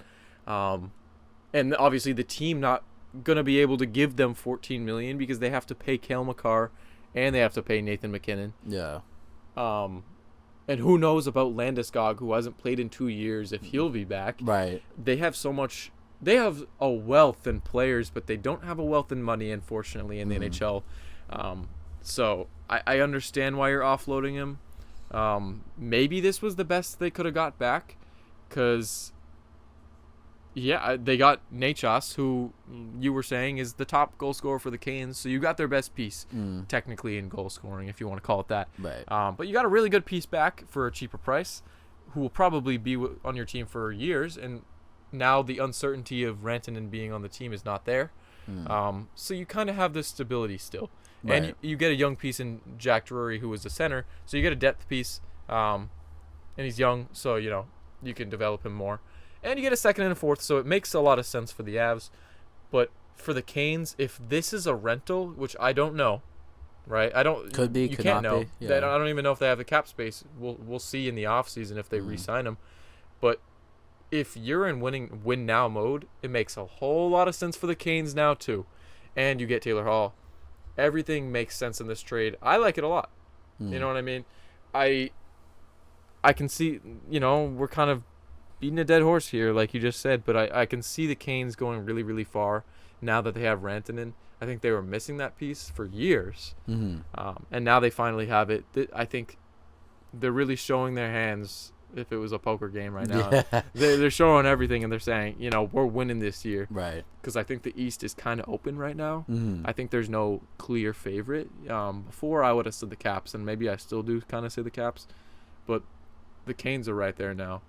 and obviously the team not gonna be able to give them $14 million because they have to pay Cale Makar and they have to pay Nathan McKinnon. Yeah. And who knows about Landeskog, who hasn't played in 2 years, if he'll be back. Right. They have so much. They have a wealth in players, but they don't have a wealth in money, unfortunately, in the NHL. So I understand why you're offloading him. Maybe this was the best they could have got back, because, they got Nachos, who you were saying is the top goal scorer for the Canes. So you got their best piece, technically, in goal scoring, if you want to call it that. Right. But you got a really good piece back for a cheaper price, who will probably be on your team for years. And now the uncertainty of Rantanen being on the team is not there. So you kind of have this stability still. Right. And you get a young piece in Jack Drury, who is the center. So you get a depth piece. And he's young, so, you can develop him more. And you get a second and a fourth, so it makes a lot of sense for the Avs. But for the Canes, if this is a rental, which I don't know, right? Could be, you could can't not know. be. Yeah. I don't even know if they have the cap space. We'll see in the offseason if they re-sign him. But if you're in win now mode, it makes a whole lot of sense for the Canes now too. And you get Taylor Hall. Everything makes sense in this trade. I like it a lot. You know what I mean? I can see, we're kind of beating a dead horse here, like you just said, but I can see the Canes going really, really far now that they have Rantanen. I think they were missing that piece for years, and now they finally have it. I think they're really showing their hands. If it was a poker game right now, they're showing everything, and they're saying, we're winning this year. Right. Because I think the East is kind of open right now. I think there's no clear favorite. Before I would have said the Caps, and maybe I still do kind of say the Caps, but the Canes are right there now.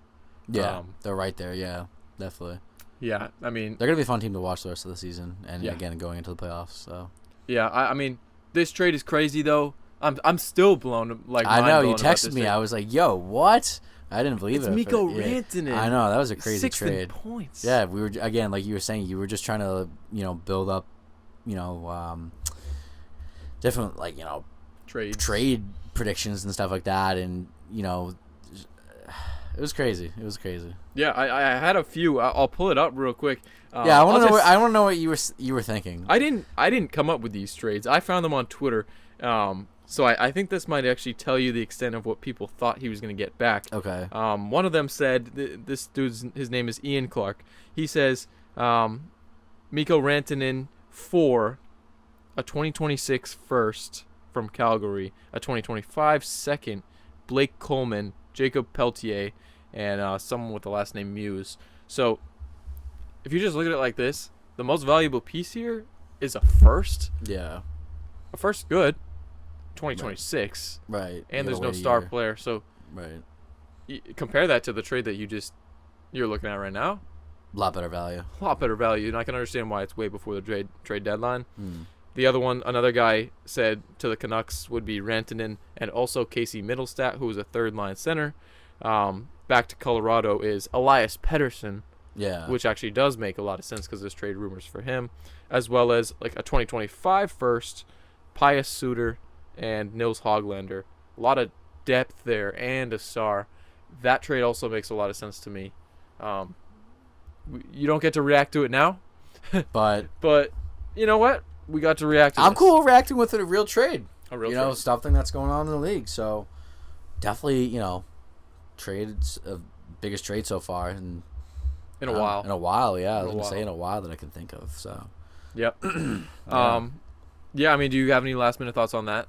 Yeah, they're right there. Yeah, definitely. Yeah, I mean, they're gonna be a fun team to watch the rest of the season, and again going into the playoffs. So. Yeah, I mean, this trade is crazy though. I'm still blown. I know you texted me. I was like, "Yo, what?" I didn't believe it. It's Mikko Rantanen. I know that was a crazy Sixth trade. in points. Yeah, we were again, like you were saying, you were just trying to build up, different trade predictions and stuff like that, and it was crazy. It was crazy. Yeah, I had a few. I'll pull it up real quick. Yeah, I want to know what you were thinking. I didn't come up with these trades. I found them on Twitter. So I think this might actually tell you the extent of what people thought he was going to get back. Okay. One of them said, this dude's, his name is Ian Clark. He says, Mikko Rantanen for a 2026 first from Calgary, a 2025 second, Blake Coleman, Jacob Peltier, and someone with the last name Muse. So if you just look at it like this, the most valuable piece here is a first. Yeah. A first good. 2026, right? And there's no star player, so right. Compare that to the trade that you're looking at right now. A lot better value. A lot better value, and I can understand why it's way before the trade deadline. The other one, another guy said to the Canucks would be Rantanen and also Casey Middlestat, who was a third line center. Back to Colorado is Elias Pettersson. Yeah, which actually does make a lot of sense because there's trade rumors for him, as well as like a 2025 first, Pius Suter and Nils Hoglander. A lot of depth there and a star. That trade also makes a lot of sense to me. You don't get to react to it now, but you know what? we got to react to I'm this. cool reacting with it, a real trade. A real you trade. know, something that's going on in the league. So definitely, you know, trades biggest trade so far in a while. In a while, yeah. I was gonna say in a while that I can think of. So. Yep. Yeah. I mean, do you have any last minute thoughts on that?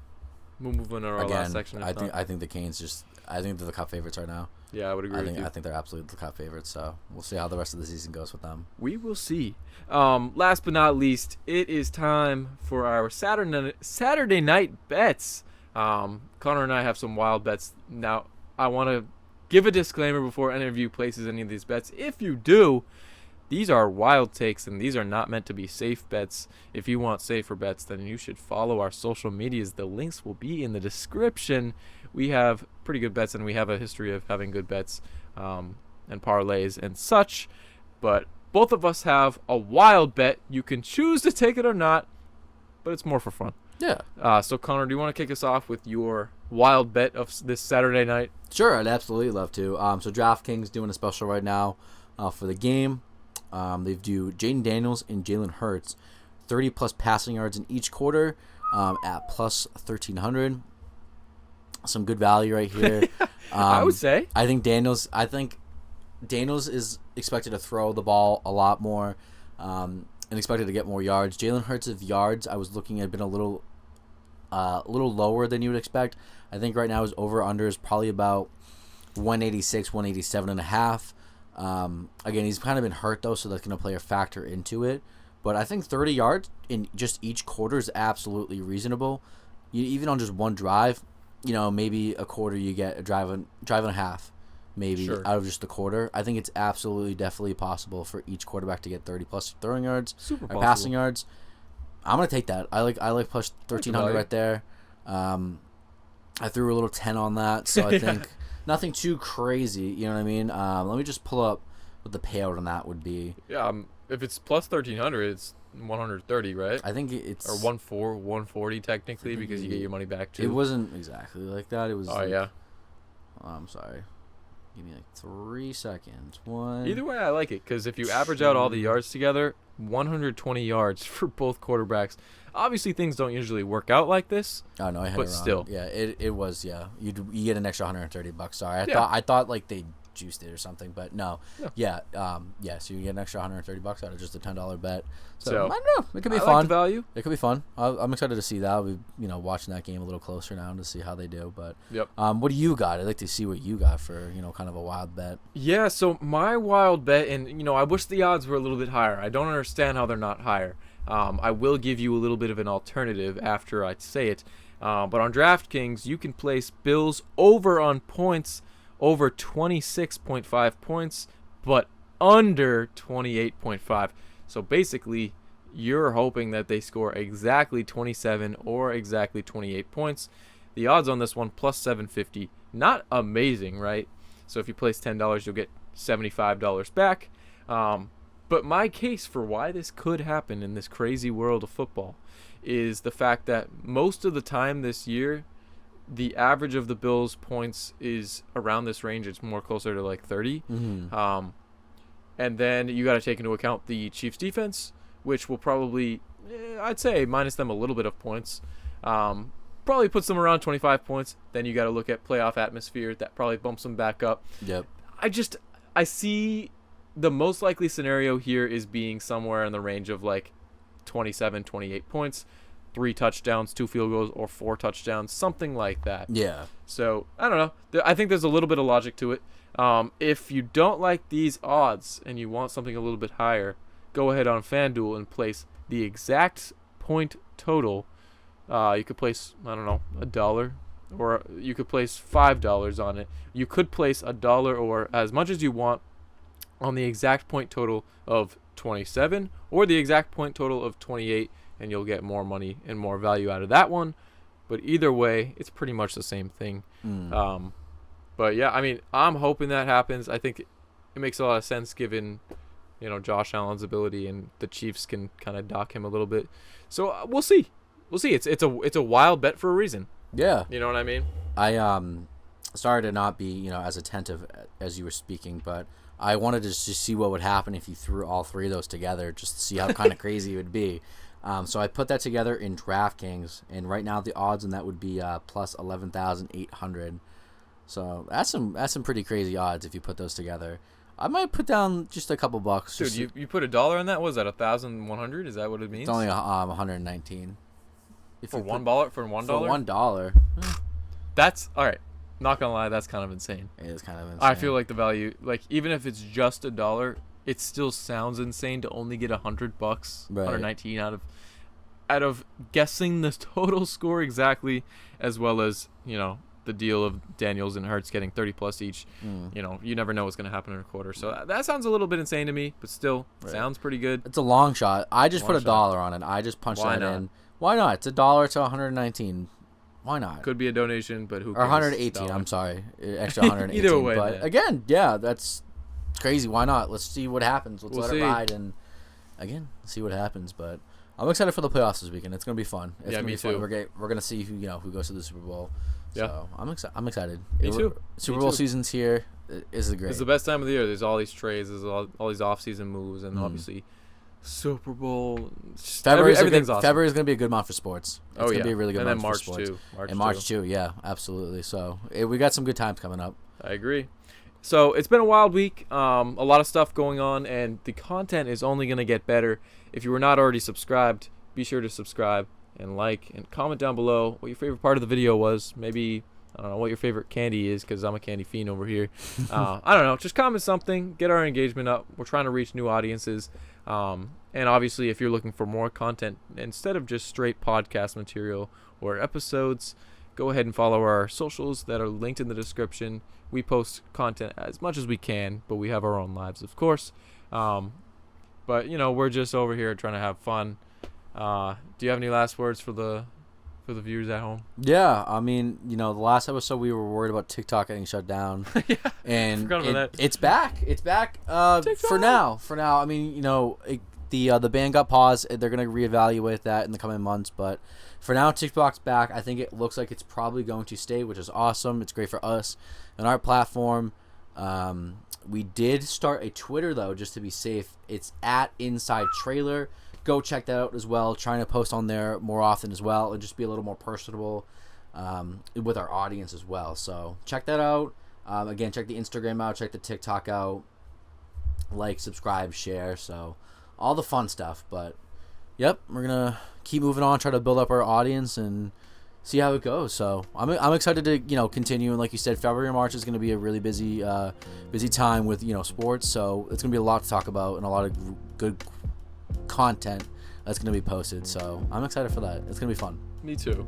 We'll move on to our last section. I think the Canes I think they're the Cup favorites right now. Yeah, I would agree with you. I think they're absolutely the Cup favorites. So we'll see how the rest of the season goes with them. We will see. Last but not least, it is time for our Saturday night bets. Connor and I have some wild bets. Now, I want to give a disclaimer before any of you places any of these bets. If you do, these are wild takes, and these are not meant to be safe bets. If you want safer bets, then you should follow our social medias. The links will be in the description. We have pretty good bets, and we have a history of having good bets and parlays and such. But both of us have a wild bet. You can choose to take it or not, but it's more for fun. Yeah. So, Connor, do you want to kick us off with your wild bet of this Saturday night? Sure, I'd absolutely love to. So DraftKings doing a special right now for the game. They do Jaden Daniels and Jalen Hurts, 30-plus passing yards in each quarter at plus 1,300. Some good value right here. I would say. I think Daniels is expected to throw the ball a lot more and expected to get more yards. Jalen Hurts' yards, I was looking at, been a little lower than you would expect. I think right now his over-under is probably about 186, 187 and a half. Again, he's kind of been hurt, though, so that's going to play a factor into it. But I think 30 yards in just each quarter is absolutely reasonable. Even on just one drive, you know, maybe a quarter you get a drive and a half, maybe out of just the quarter. I think it's absolutely, definitely possible for each quarterback to get 30-plus throwing yards or passing yards. I'm going to take that. I like plus 1,300 right there. I threw a little 10 on that, so I think nothing too crazy, you know what I mean? Let me just pull up what the payout on that would be. Yeah, if it's plus 1,300, it's 130, right? I think it's... Or 140 technically, because you get your money back too. It wasn't exactly like that. It was... Oh, yeah. I'm sorry. Give me like 3 seconds. One... Either way, I like it, because if you average out all the yards together, 120 yards for both quarterbacks. Obviously, things don't usually work out like this. Oh, no, I had it wrong. But still. Yeah, it was, yeah. You get an extra $130. Sorry. Yeah. I thought like they juiced it or something, but no. Yeah, so you get an extra $130 out of just a $10 bet. So I don't know. It could be fun. Like the value. It could be fun. I'm excited to see that. I'll be, watching that game a little closer now to see how they do. But what do you got? I'd like to see what you got for, kind of a wild bet. Yeah, so my wild bet, and, I wish the odds were a little bit higher. I don't understand how they're not higher. I will give you a little bit of an alternative after I say it. But on DraftKings, you can place Bills over on points over 26.5 points, but under 28.5. So basically, you're hoping that they score exactly 27 or exactly 28 points. The odds on this one, plus 750. Not amazing, right? So if you place $10, you'll get $75 back. But my case for why this could happen in this crazy world of football is the fact that most of the time this year, the average of the Bills' points is around this range. It's more closer to like 30. Mm-hmm. And then you got to take into account the Chiefs' defense, which will probably, I'd say, minus them a little bit of points. Probably puts them around 25 points. Then you got to look at playoff atmosphere. That probably bumps them back up. Yep. I see the most likely scenario here is being somewhere in the range of like 27, 28 points, 3 touchdowns, 2 field goals, or 4 touchdowns, something like that. Yeah. So, I don't know. I think there's a little bit of logic to it. If you don't like these odds and you want something a little bit higher, go ahead on FanDuel and place the exact point total. You could place, I don't know, $1, or you could place $5 on it. You could place $1 or as much as you want on the exact point total of 27 or the exact point total of 28, and you'll get more money and more value out of that one. But either way, it's pretty much the same thing. But yeah, I mean, I'm hoping that happens. I think it makes a lot of sense given, Josh Allen's ability, and the Chiefs can kind of dock him a little bit. So we'll see. We'll see. It's a wild bet for a reason. Yeah. You know what I mean? I sorry to not be, as attentive as you were speaking, but I wanted to just see what would happen if you threw all 3 of those together, just to see how kind of crazy it would be. So I put that together in DraftKings, and right now the odds on that would be plus 11,800. So that's some pretty crazy odds if you put those together. I might put down just a couple bucks. Dude, you put $1 on that? What was that 1,100? Is that what it means? It's only 119. For $1? For $1? For $1. That's all right. Not gonna lie, that's kind of insane. It is kind of insane. I feel like the value, like even if it's just $1, it still sounds insane to only get $100, Right. 119 out of guessing the total score exactly, as well as the deal of Daniels and Hurts getting 30 plus each. You never know what's gonna happen in a quarter. So that sounds a little bit insane to me, but still sounds pretty good. It's a long shot. I just put $1 on it. I just punched that in. Why not? It's $1 to 119. Why not? Could be a donation, but who cares? Or 118. I'm sorry, extra 118. Either way, but man. Again, yeah, that's crazy. Why not? Let's see what happens. Let's let it ride, and again, see what happens. But I'm excited for the playoffs this weekend. It's gonna be fun. It's gonna be fun. Too. We're gonna see who goes to the Super Bowl. Yeah. So I'm excited. Me too. Super Bowl season's here. Is great. It's the best time of the year. There's all these trades. There's all these off-season moves, and obviously Super Bowl. Everything's awesome. February is gonna be a good month for sports. It's gonna be a really good month March for sports. Too. March too. Yeah, absolutely. So we got some good times coming up. I agree. So it's been a wild week. A lot of stuff going on, and the content is only gonna get better. If you were not already subscribed, be sure to subscribe and like and comment down below what your favorite part of the video was. Maybe I don't know what your favorite candy is, because I'm a candy fiend over here. I don't know. Just comment something. Get our engagement up. We're trying to reach new audiences. And obviously, if you're looking for more content instead of just straight podcast material or episodes, go ahead and follow our socials that are linked in the description. We post content as much as we can, but we have our own lives, of course. But we're just over here trying to have fun. Do you have any last words for the viewers at home? Yeah, I mean, the last episode we were worried about TikTok getting shut down. Yeah, and it's back. It's back. For now. I mean, the ban got paused. They're gonna reevaluate that in the coming months, but for now, TikTok's back. I think it looks like it's probably going to stay, which is awesome. It's great for us and our platform. We did start a Twitter though, just to be safe. It's at Inside Trailer. Go check that out as well. Trying to post on there more often as well, and just be a little more personable with our audience as well. So check that out. Again, check the Instagram out. Check the TikTok out. Like, subscribe, share. So all the fun stuff. But yep, we're gonna keep moving on. Try to build up our audience and see how it goes. So I'm excited to continue. And like you said, February and March is gonna be a really busy time with sports. So it's gonna be a lot to talk about and a lot of good content that's going to be posted. So I'm excited for that. It's going to be fun. Me too.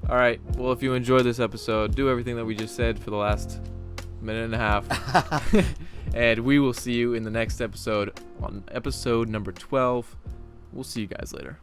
All right. Well, if you enjoyed this episode, do everything that we just said for the last minute and a half. And we will see you in the next episode on episode number 12. We'll see you guys later.